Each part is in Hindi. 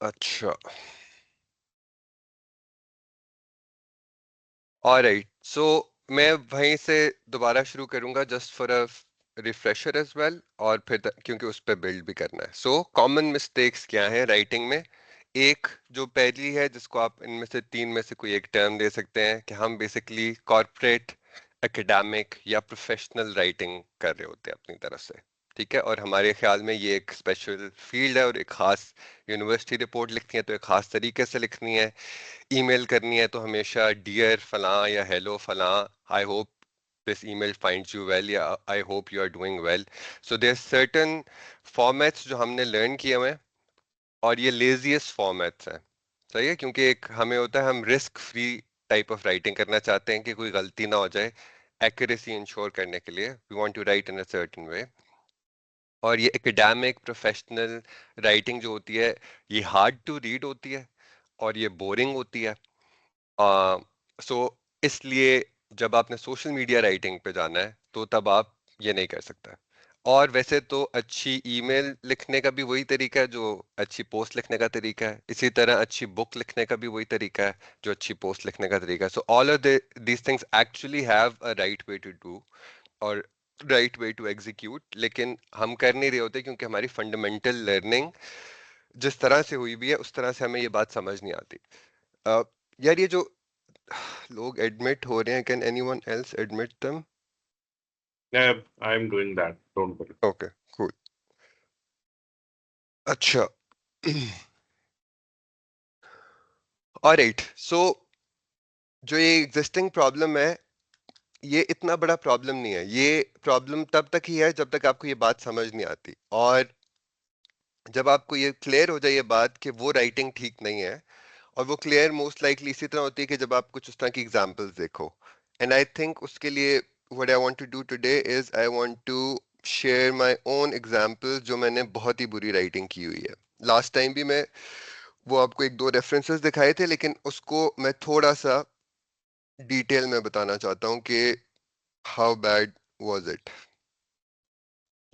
अच्छा, ऑलराइट, सो मैं वहीं से दोबारा शुरू करूंगा just for a refresher as well, और फिर क्योंकि उस पर बिल्ड भी करना है। सो कॉमन मिस्टेक्स क्या हैं राइटिंग में? एक जो पहली है, जिसको आप इनमें से तीन में से कोई एक टर्म दे सकते हैं, कि हम बेसिकली कॉर्पोरेट, एकेडमिक या प्रोफेशनल राइटिंग कर रहे होते हैं अपनी तरफ से। ठीक है, और हमारे ख्याल में ये एक स्पेशल फील्ड है, और एक खास यूनिवर्सिटी रिपोर्ट लिखती है तो एक खास तरीके से लिखनी है। ईमेल करनी है तो हमेशा डियर फलां या हेलो फलां, I hope this email finds you well, या I hope you are doing well. So there certain formats जो हमने लर्न किए हुए हैं, और ये लेजीएस्ट फॉर्मेट्स हैं। सही है, क्योंकि एक हमें होता है, हम risk free type of writing करना चाहते हैं कि कोई गलती ना हो जाए, एक्यूरेसी इंश्योर करने के लिए we want to write in a certain way. और ये एकेडमिक प्रोफेशनल राइटिंग जो होती है, ये हार्ड टू रीड होती है और ये बोरिंग होती है। सो इसलिए जब आपने सोशल मीडिया राइटिंग पे जाना है तो तब आप ये नहीं कर सकते। और वैसे तो अच्छी ईमेल लिखने का भी वही तरीका है जो अच्छी पोस्ट लिखने का तरीका है, इसी तरह अच्छी बुक लिखने का भी वही तरीका है जो अच्छी पोस्ट लिखने का तरीका है। So all of these things actually have a right way to do और राइट वे टू एग्जीक्यूट, लेकिन हम कर नहीं रहे होते क्योंकि हमारी फंडामेंटल लर्निंग जिस तरह से हुई भी है उस तरह से हमें ये बात समझ नहीं आती। अ, यार ये जो लोग एडमिट हो रहे हैं, can anyone else admit them? Yeah, I'm doing that. Don't worry. Okay, cool. अच्छा, ऑलराइट, सो जो ये एग्जिस्टिंग प्रॉब्लम है, ये इतना बड़ा प्रॉब्लम नहीं है। ये प्रॉब्लम तब तक ही है जब तक आपको ये बात समझ नहीं आती, और जब आपको ये क्लियर हो जाए ये बात कि वो राइटिंग ठीक नहीं है, और वो क्लियर मोस्ट लाइकली इसी तरह होती है कि जब आप कुछ उस तरह की एग्जांपल्स देखो। एंड आई थिंक उसके लिए what I want to do today is I want to share my own example जो मैंने बहुत ही बुरी राइटिंग की हुई है। लास्ट टाइम भी मैं वो आपको एक दो रेफरेंसेस दिखाए थे, लेकिन उसको मैं थोड़ा सा डिटेल में बताना चाहता हूँ कि हाउ बैड वाज इट।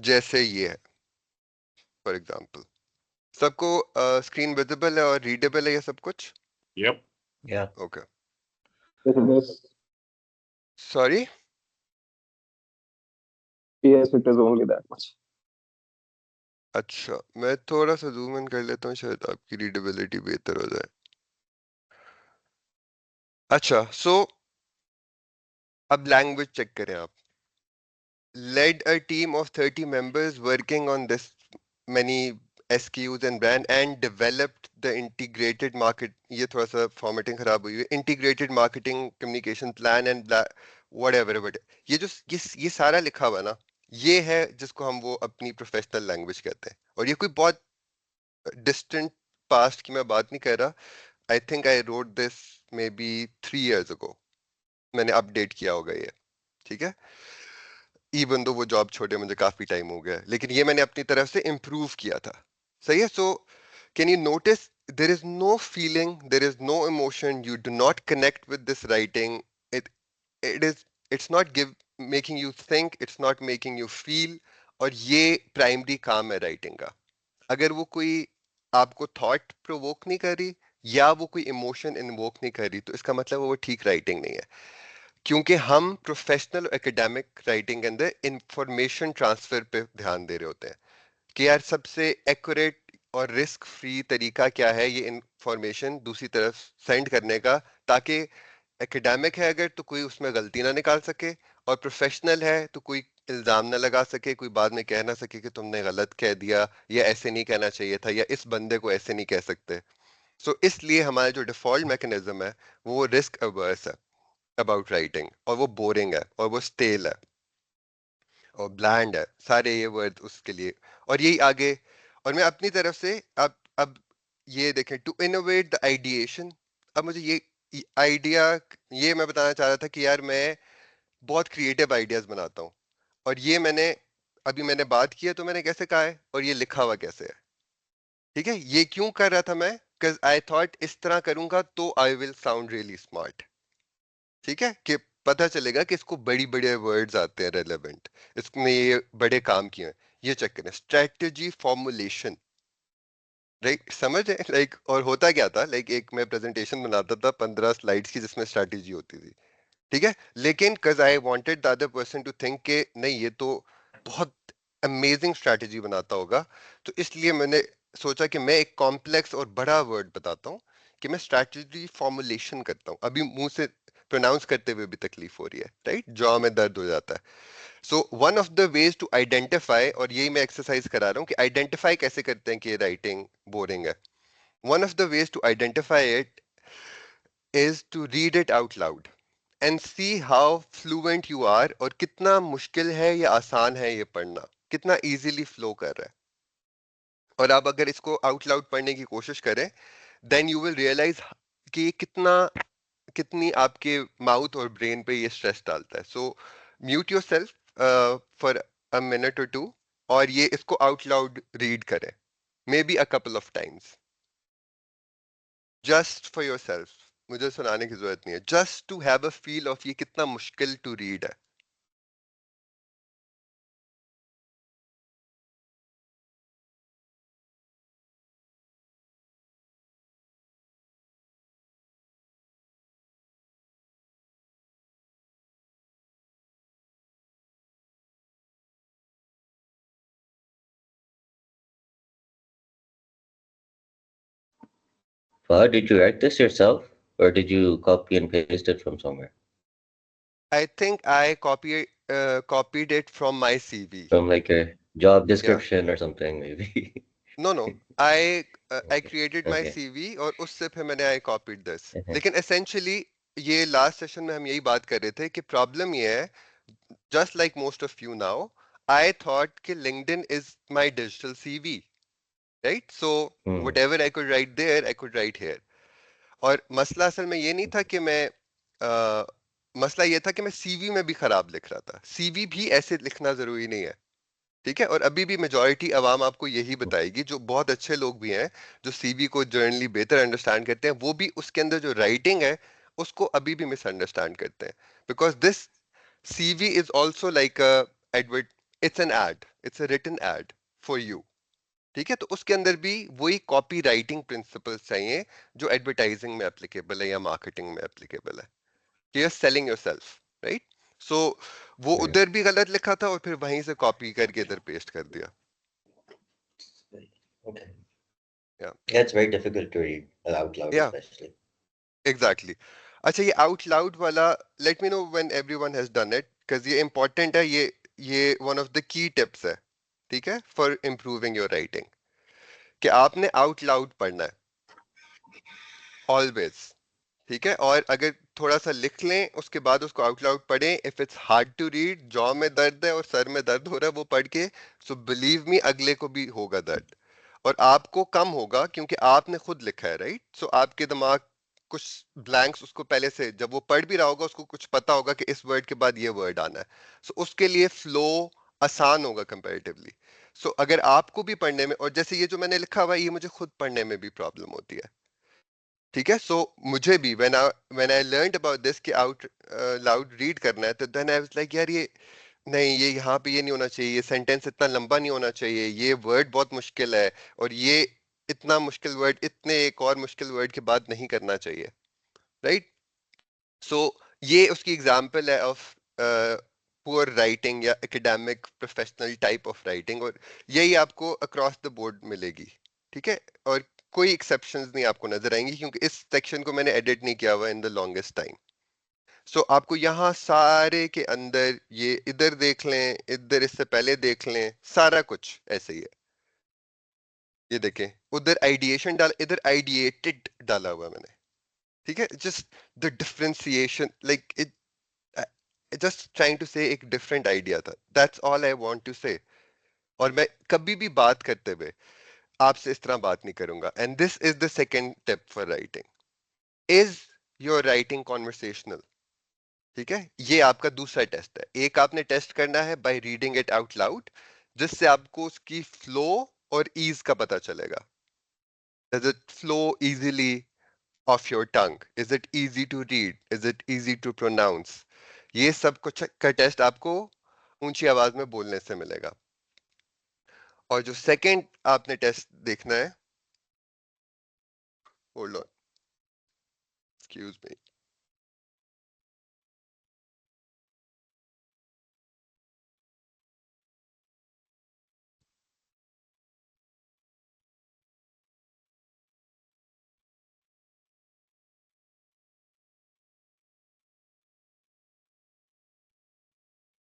जैसे ये है, फॉर एग्जांपल, सबको स्क्रीन विजिबल है और रीडेबल है ये सब कुछ? Yep. Yeah. Okay, Yes, it is. Sorry. Yes, it is only that much. अच्छा, मैं थोड़ा सा जूम इन कर लेता हूँ, शायद आपकी रीडेबिलिटी बेहतर हो जाए। अच्छा, सो अब लैंग्वेज चेक करें आप। led a team of 30 members working on this many SKUs and brand and developed the integrated market, ये थोड़ा सा फॉर्मेटिंग खराब हुई है, integrated marketing communication plan and whatever, but ये सारा लिखा हुआ ना, ये है जिसको हम वो अपनी प्रोफेशनल लैंग्वेज कहते हैं। और ये कोई बहुत डिस्टेंट पास्ट की मैं बात नहीं कर रहा। आई think I wrote this may be 3 years ago, मैंने अपडेट किया होगा ये। ठीक है, इवन दो वो जॉब छोड़े मुझे काफी टाइम हो गया है, लेकिन ये मैंने अपनी तरफ से इम्प्रूव किया था। सही है, so can you notice there is no feeling, there is no emotion, you do not connect with this writing. It it is it's not give making you think, it's not making you feel. और ये प्राइमरी काम है राइटिंग का। अगर वो कोई आपको थॉट प्रोवोक नहीं कर रही या वो कोई इमोशन इन्वोक नहीं कर रही, तो इसका मतलब वो ठीक राइटिंग नहीं है। क्योंकि हम प्रोफेशनल एकेडमिक राइटिंग के अंदर इंफॉर्मेशन ट्रांसफर पे ध्यान दे रहे होते हैं कि यार सबसे एक्यूरेट और रिस्क फ्री तरीका क्या है ये इंफॉर्मेशन दूसरी तरफ सेंड करने का, ताकि एकेडमिक है अगर तो कोई उसमें गलती ना निकाल सके, और प्रोफेशनल है तो कोई इल्जाम ना लगा सके, कोई बाद में कह ना सके कि तुमने गलत कह दिया, या ऐसे नहीं कहना चाहिए था, या इस बंदे को ऐसे नहीं कह सकते। सो इसलिए हमारा जो डिफॉल्ट मैकेनिज्म है वो रिस्क अवर्स है अबाउट राइटिंग, और वो बोरिंग है और वो स्टेल है और ब्लैंड है, सारे ये वर्ड उसके लिए। और यही आगे, और मैं अपनी तरफ से अब ये देखें, टू इनोवेट द आइडिएशन। अब मुझे ये आइडिया, ये मैं बताना चाह रहा था कि यार मैं बहुत क्रिएटिव आइडियाज बनाता हूँ, और ये मैंने अभी मैंने बात की है तो मैंने कैसे कहा है, और ये लिखा हुआ कैसे है। ठीक है, ये क्यों कर रहा था मैं? बिकॉज आई थॉट इस तरह करूंगा तो I will sound really smart. ठीक है, कि पता चलेगा कि इसको बड़ी बड़े वर्ड्स आते हैं रेलेवेंट, इसने ये बड़े काम किए हैं। ये चेक करें, स्ट्रेटजी फॉर्मुलेशन। राइट, समझ है लाइक। और होता क्या था, लाइक एक मैं प्रेजेंटेशन बनाता था 15 स्लाइड्स की जिसमें स्ट्रैटेजी होती थी, ठीक है, लेकिन cuz I wanted the other person to think कि नहीं ये तो बहुत अमेजिंग स्ट्रैटेजी बनाता होगा, तो इसलिए मैंने सोचा कि मैं एक कॉम्प्लेक्स और बड़ा वर्ड बताता हूँ कि मैं स्ट्रैटेजी फॉर्मुलेशन करता हूँ। अभी मुंह से प्रोनाउंस करते हुए भी तकलीफ हो रही है, राइट, जॉ में दर्द हो जाता है। So one of the ways to identify, और यही मैं एक्सरसाइज करा रहा हूँ कि आइडेंटिफाई कैसे करते हैं कि राइटिंग बोरिंग है। One of the ways to identify it is to read it out loud and see how fluent you are, और कितना मुश्किल है या आसान है ये पढ़ना, कितना इजीली फ्लो कर रहा है। और आप अगर इसको आउट लाउड पढ़ने की कोशिश करें, देन यू विल रियलाइज कि ये कितनी आपके माउथ और ब्रेन पे ये स्ट्रेस डालता है। So mute yourself for a minute और टू, और ये इसको आउट लाउड रीड करें, maybe a couple of times, just for yourself. मुझे सुनाने की जरूरत नहीं है, just to have a feel of ये कितना मुश्किल टू रीड है। Did you write this yourself, or did you copy and paste it from somewhere? I think I copied it from my CV. From like a job Yeah. description or something, maybe. No, no. I Okay. created my Okay. CV और उससे फिर मैंने I copied this. Uh-huh. लेकिन essentially ये लास्ट सेशन में हम यही बात कर रहे थे कि प्रॉब्लम ये है, just like most of you now, I thought कि LinkedIn is my digital CV, right? So Hmm. whatever I could write there, I could write here. और मसला असल में ये नहीं था कि मैं मसला ये था कि मैं सीवी में भी खराब लिख रहा था। सीवी भी ऐसे लिखना जरूरी नहीं है, ठीक है। और अभी भी मेजॉरिटी अवाम आपको यही बताएगी, जो बहुत अच्छे लोग भी हैं, जो सीवी को जर्नली बेहतर अंडरस्टैंड करते हैं, वो भी उसके अंदर जो राइटिंग है उसको अभी भी मिसअंडरस्टैंड करते हैं। Because this CV is also like a advert, it's an ad, it's a written ad for you, ठीक है। तो उसके अंदर भी वही कॉपी राइटिंग प्रिंसिपल्स चाहिए जो एडवर्टाइजिंग में एप्लीकेबल है या मार्केटिंग में एप्लीकेबल है, कि you're selling yourself, right? So वो Hmm. उधर भी गलत लिखा था और फिर वहीं से कॉपी करके इधर पेस्ट कर दिया। Okay. Yeah, That's very difficult to read out loud, yeah, especially. exactly. अच्छा, ये आउट लाउड वाला, let me know when everyone has done it, because ये इंपॉर्टेंट है, ये one of the key tips है, ठीक है, फॉर इम्प्रूविंग योर राइटिंग, कि आपने आउट लाउड पढ़ना है ऑलवेज, ठीक है। और अगर थोड़ा सा लिख लें उसके बाद उसको आउट लाउड पढ़ें, if it's hard to read, jaw में दर्द है और सर में दर्द हो रहा है वो पढ़ के, सो बिलीव मी अगले को भी होगा दर्द, और आपको कम होगा क्योंकि आपने खुद लिखा है, राइट। सो आपके दिमाग कुछ ब्लैंक्स उसको पहले से, जब वो पढ़ भी रहा होगा उसको कुछ पता होगा कि इस वर्ड के बाद ये वर्ड आना है, सो उसके लिए फ्लो आसान होगा कंपैरेटिवली। सो अगर आपको भी पढ़ने में, और जैसे ये जो मैंने लिखा हुआ है ये मुझे खुद पढ़ने में भी प्रॉब्लम होती है, ठीक है। सो मुझे भी when I learned about this कि आउट लाउड रीड करना है, तो देन आई वाज लाइक यार ये नहीं, ये यहाँ पे ये नहीं होना चाहिए, ये सेंटेंस इतना लंबा नहीं होना चाहिए, ये वर्ड बहुत मुश्किल है, और ये इतना मुश्किल वर्ड इतने एक और मुश्किल वर्ड के बाद नहीं करना चाहिए, राइट। सो ये उसकी एग्जांपल है ऑफ पुअर राइटिंग या academic professional type of writing, और यही आपको अक्रॉस द बोर्ड मिलेगी, ठीक है। और कोई एक्सेप्शंस नहीं आपको नजर आएंगी, क्योंकि इस सेक्शन को मैंने एडिट नहीं किया हुआ इन द लॉन्गेस्ट टाइम। सो आपको यहाँ सारे के अंदर, ये इधर देख लें, इधर इससे पहले देख लें, सारा कुछ ऐसे ही है। ये देखें, उधर आइडिएशन डाल, इधर आइडिएटेड डाला हुआ है मैंने, ठीक है। Just the differentiation, like it, just trying to say एक डिफरेंट आइडिया था, that's all I want to say. और मैं कभी भी बात करते हुए आपसे इस तरह बात नहीं करूंगा। And this is the second tip for writing, is your writing conversational, ठीक है। ये आपका दूसरा टेस्ट है। एक आपने टेस्ट करना है by reading it out loud, जिससे आपको उसकी फ्लो और ईज का पता चलेगा। Does it flow easily off your tongue, is it easy to read, is it easy to pronounce, ये सब कुछ का टेस्ट आपको ऊंची आवाज में बोलने से मिलेगा। और जो सेकंड आपने टेस्ट देखना है, Hold on. Excuse me.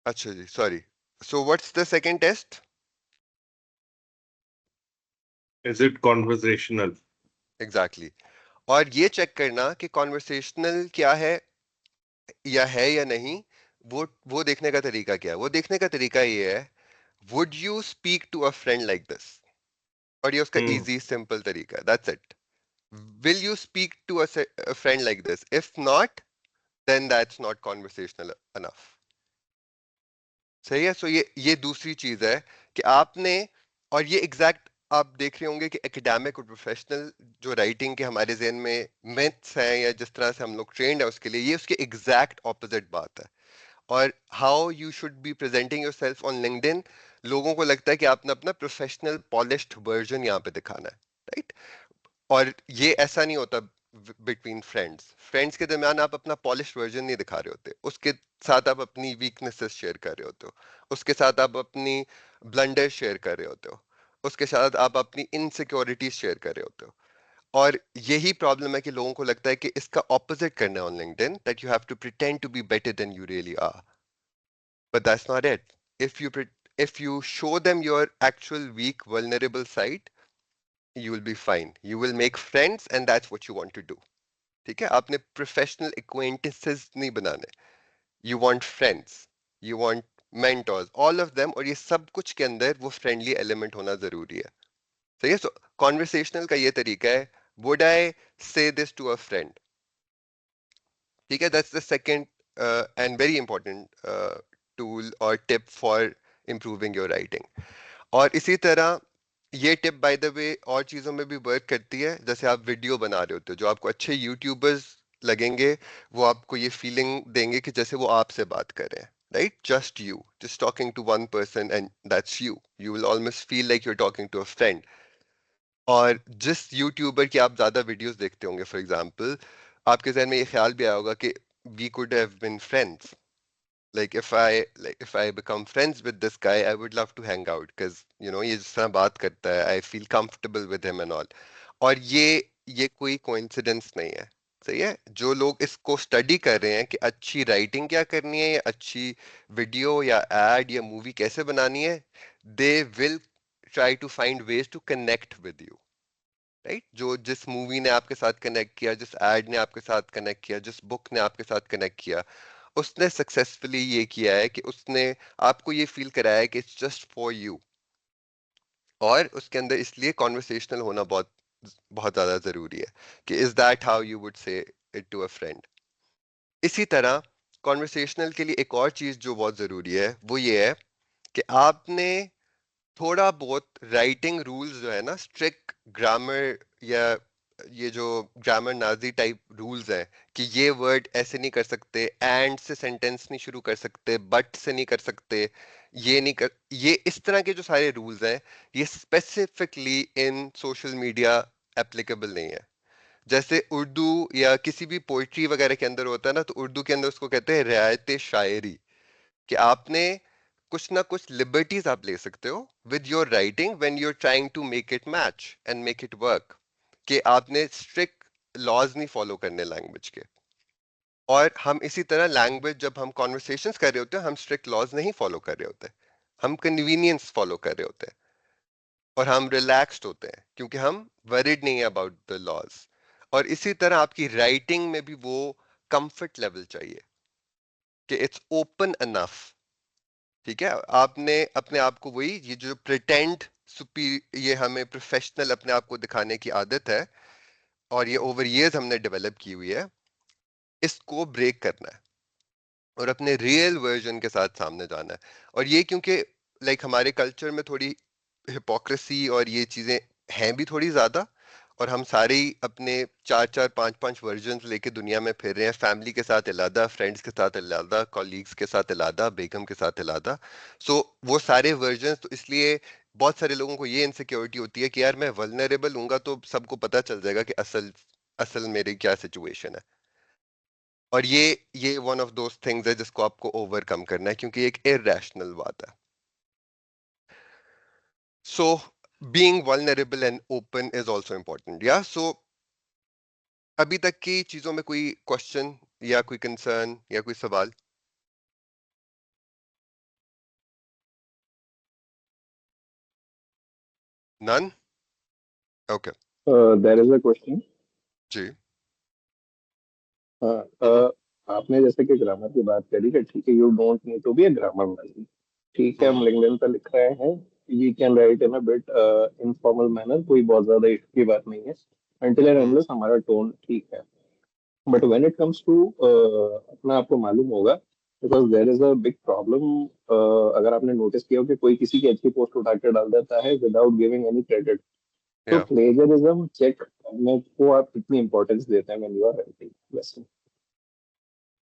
अच्छा जी, sorry. So what's the second test? Is it conversational? Exactly. और ये चेक करना कि कॉन्वर्सेशनल क्या है या नहीं, वो देखने का तरीका क्या है। वो देखने का तरीका ये है, would you speak to a friend like this. और ये उसका Hmm. इजी सिंपल तरीका है, that's it. Will you speak to a friend like this? If not, then that's not conversational enough. सही है। सो ये दूसरी चीज है कि आपने, और ये एग्जैक्ट आप देख रहे होंगे कि एकेडमिक और प्रोफेशनल जो राइटिंग के हमारे ज़हन में मिथ्स हैं या जिस तरह से हम लोग ट्रेंड है उसके लिए, ये उसके एग्जैक्ट ऑपोजिट बात है। और how you should be presenting yourself on LinkedIn, लोगों को लगता है कि आपने अपना प्रोफेशनल पॉलिश्ड वर्जन यहाँ पे दिखाना है, राइट। और ये ऐसा नहीं होता बिटवीन फ्रेंड्स। फ्रेंड्स के दरमियान आप अपना पॉलिश वर्जन नहीं दिखा रहे होते, उसके साथ आप अपनी वीकनेसेस शेयर कर रहे होते हो, उसके साथ आप अपनी ब्लंडर शेयर कर रहे होते हो, उसके साथ आप अपनी इनसिक्योरिटीज शेयर कर रहे होते हो। और यही प्रॉब्लम है कि लोगों को लगता है कि इसका ऑपोजिट करना है on LinkedIn, that you have to pretend to be better than you really are, but that's not it. if you if you show them your actual weak vulnerable side, you will be fine, you will make friends, and that's what you want to do। ठीक है, आपने प्रोफेशनल एक्वेंटेंसेस नहीं बनाने, you want friends, you want mentors, all of them. और ये सब कुछ के अंदर वो फ्रेंडली एलिमेंट होना जरूरी है। सही है। सो कॉन्वर्सेशनल का ये तरीका है, वुड आई से दिस टू अ फ्रेंड। ठीक है, that's the second and very important tool और tip for improving your writing. और इसी तरह ये टिप बाय द वे और चीजों में भी वर्क करती है। जैसे आप वीडियो बना रहे होते हो, जो आपको अच्छे यूट्यूबर्स लगेंगे, वो आपको ये फीलिंग देंगे कि जैसे वो आपसे बात कर रहे हैं, right. Just you, just talking to one person and that's you, you will almost feel like you are talking to a friend. और जिस यूट्यूबर की आप ज्यादा वीडियोस देखते होंगे, फॉर एग्जांपल, आपके जहन में ये ख्याल भी आया होगा कि we could have been friends, like if I become friends with this guy, I would love to hang out because ये जिस तरह बात करता है, I feel comfortable with him and all। और ये कोई कोइंसिडेंस नहीं है। सही है। जो लोग इसको स्टडी कर रहे हैं कि अच्छी राइटिंग क्या करनी है, या अच्छी वीडियो या एड या मूवी कैसे बनानी है, they will try to find ways to connect with you, right. जो जिस मूवी ने आपके साथ कनेक्ट किया, जिस एड ने आपके साथ कनेक्ट किया, जिस बुक ने आपके साथ कनेक्ट किया, उसने सक्सेसफुली ये किया है कि उसने आपको ये फील कराया है कि इट्स जस्ट फॉर यू। और उसके अंदर इसलिए कॉन्वर्सेशनल होना बहुत बहुत ज्यादा जरूरी है कि is that how you would say it to a friend. इसी तरह कॉन्वर्सेशनल के लिए एक और चीज जो बहुत जरूरी है वो ये है कि आपने थोड़ा बहुत राइटिंग रूल्स जो है ना, स्ट्रिक्ट ग्रामर, या ये जो ग्रामर नाजी टाइप रूल्स हैं कि ये वर्ड ऐसे नहीं कर सकते, एंड से सेंटेंस नहीं शुरू कर सकते, बट से नहीं कर सकते, ये नहीं कर, ये इस तरह के जो सारे रूल्स हैं, ये specifically in social media applicable नहीं है। जैसे उर्दू या किसी भी पोइट्री वगैरह के अंदर होता है ना, तो उर्दू के अंदर उसको कहते हैं रियायत शायरी, कि आपने कुछ ना कुछ लिबर्टीज आप ले सकते हो with your writing when you are trying to make it match and make it work, कि आपने स्ट्रिक्ट लॉज नहीं फॉलो करने लैंग्वेज के। और हम इसी तरह लैंग्वेज, जब हम कॉन्वर्सेशंस कर रहे होते हैं, हम स्ट्रिक्ट लॉज नहीं फॉलो कर रहे होते, हम कन्वीनियंस फॉलो कर रहे होते हैं। और हम रिलैक्स्ड होते हैं क्योंकि हम वरीड नहीं है अबाउट द लॉज। और इसी तरह आपकी राइटिंग में भी वो कंफर्ट लेवल चाहिए कि इट्स ओपन अनफ। ठीक है। आपने अपने आप को, वही ये जो प्रिटेंड सुपी, ये हमें प्रोफेशनल अपने आप को दिखाने की आदत है, और ये ओवर इयर्स हमने डेवलप की हुई है, इसको ब्रेक करना है और अपने रियल वर्जन के साथ सामने जाना है। और ये क्योंकि हमारे कल्चर में थोड़ी हिपोक्रेसी और ये चीजें हैं भी थोड़ी ज्यादा, और हम सारे ही अपने चार चार पांच पांच वर्जन्स लेके दुनिया में फिर रहे हैं, फैमिली के साथ इलादा, फ्रेंड्स के साथ इलादा, कॉलीग्स के साथ इलादा, बेगम के साथ इलादा। सो वो सारे वर्जन्स, तो इसलिए बहुत सारे लोगों को ये इनसिक्योरिटी होती है कि यार मैं वल्नरेबल हूंगा तो सबको पता चल जाएगा कि असल असल मेरी क्या सिचुएशन है। और ये वन ऑफ दोस थिंग्स है जिसको आपको ओवरकम करना है, क्योंकि एक इरैशनल बात है। So being vulnerable and open is also important. या सो अभी तक की चीजों में कोई क्वेश्चन या कोई कंसर्न या कोई सवाल? None? Okay. There is a question. जी। हाँ, आपने जैसे कि ग्रामर की बात करी कि ठीक है, you don't need to be a grammar man. ठीक है, हम लिंक्डइन पे लिख रहे हैं, we can write in a bit informal manner, कोई बहुत ज्यादा इश्यू की बात नहीं है, अनटिल एंड अनलेस हमारा टोन ठीक है। But when it comes to, अपना आपको मालूम होगा, because there is a big problem. अगर आपने नोटिस किया हो कि कोई किसी की अच्छी पोस्ट उठा के डाल देता है विदाउट गिविंग एनी क्रेडिट, तो या प्लेजरिज्म चेक करने को आप कितनी इंपॉर्टेंस देते हैं व्हेन यू आर राइटिंग वैसे?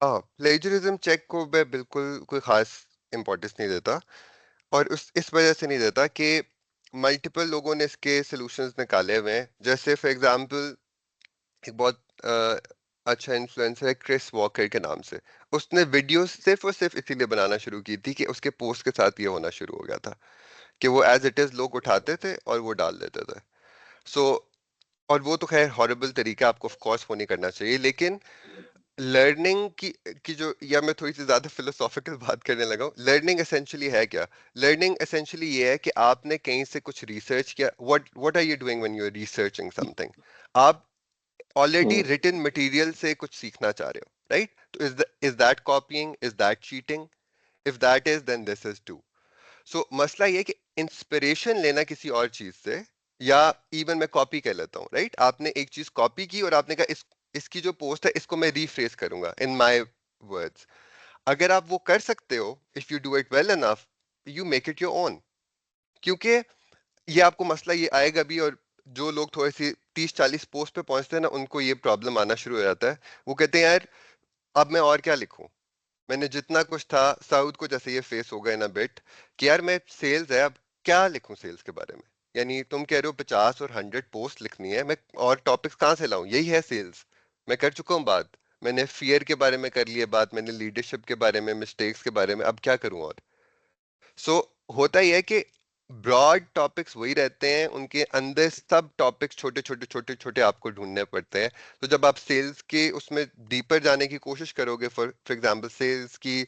हाँ, प्लेजरिज्म चेक को मैं बिल्कुल कोई खास इंपॉर्टेंस नहीं देता। और उस इस वजह से नहीं देता कि मल्टीपल लोगों ने इसके सॉल्यूशंस निकाले हुए हैं। जैसे फॉर एग्जांपल एक बहुत अच्छा इन्फ्लुएंसर है क्रिस वॉकर के नाम से। उसने वीडियोस सिर्फ और सिर्फ इसीलिए बनाना शुरू की थी कि उसके पोस्ट के साथ ये होना शुरू हो गया था कि वो एज इट इज लोग उठाते थे और वो डाल देते थे। सो और वो तो खैर हॉरिबल तरीका आपको ऑफ कोर्स वो नहीं करना चाहिए, लेकिन लर्निंग की जो, या मैं थोड़ी सी ज्यादा फिलोसॉफिकल बात करने लगा हूँ, लर्निंग एसेंशियली है क्या? लर्निंग एसेंशियली ये है कि आपने कहीं से कुछ रिसर्च किया। What are you doing when you are researching something? आप ऑलरेडी हम्म। रिटन मटेरियल से कुछ सीखना चाह रहे हो, राइट? तो is that copying, is that cheating? If that is, then this is too. So मसला ये है कि इंस्पिरेशन लेना किसी और चीज से, या इवन मैं कॉपी कर लेता हूँ, राइट? आपने एक चीज कॉपी की और आपने कहा इसकी जो पोस्ट है इसको मैं रीफ्रेस करूंगा इन माय वर्ड्स। अगर आप वो कर सकते हो, if you do it well enough, you make it your own. क्योंकि ये आपको मसला ये आएगा भी, और जो लोग थोड़े सी 30-40 पोस्ट पे पहुंचते हैं ना, उनको ये प्रॉब्लम आना शुरू हो जाता है। वो कहते हैं यार अब मैं और क्या लिखूं, मैंने जितना कुछ था। साउथ को जैसे ये फेस होगा इन अ बिट कि यार मैं सेल्स है, अब क्या लिखूं सेल्स के बारे में? यानी तुम कह रहे हो 50 और 100 पोस्ट लिखनी है, मैं और टॉपिक्स कहाँ से लाऊं? यही है सेल्स। मैं कर चुका हूँ बात, मैंने फियर के बारे में कर लिया बात, मैंने लीडरशिप के बारे में, मिस्टेक्स के बारे में, अब क्या करूं और? सो होता ही है कि ब्रॉड टॉपिक्स वही रहते हैं, उनके अंदर सब टॉपिक्स छोटे छोटे छोटे छोटे आपको ढूंढने पड़ते हैं। तो जब आप सेल्स के उसमें डीपर जाने की कोशिश करोगे, फॉर एग्जांपल सेल्स की,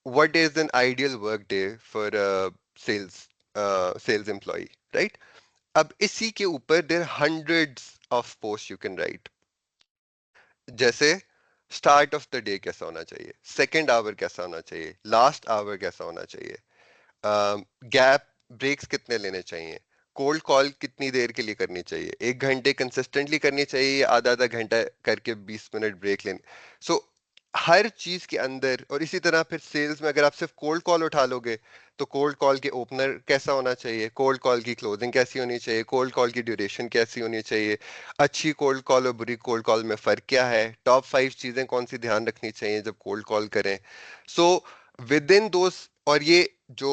what is an ideal work day for sales sales employ, right? अब इसी के ऊपर there hundreds of post you can write. जैसे स्टार्ट ऑफ द डे कैसा होना चाहिए, सेकेंड आवर कैसा होना चाहिए, लास्ट आवर कैसा होना चाहिए, गैप ब्रेक्स कितने लेने चाहिए, कोल्ड कॉल कितनी देर के लिए करनी चाहिए, 1 घंटे कंसिस्टेंटली करनी चाहिए या आधा आधा घंटा करके 20 मिनट ब्रेक लेने। सो हर चीज के अंदर, और इसी तरह फिर सेल्स में अगर आप सिर्फ कोल्ड कॉल उठा लोगे, तो कोल्ड कॉल के ओपनर कैसा होना चाहिए, कोल्ड कॉल की क्लोजिंग कैसी होनी चाहिए, कोल्ड कॉल की ड्यूरेशन कैसी होनी चाहिए, अच्छी कोल्ड कॉल और बुरी कोल्ड कॉल में फर्क क्या है, टॉप 5 चीजें कौन सी ध्यान रखनी चाहिए जब कोल्ड कॉल करें। सो विद इन दोस, और ये जो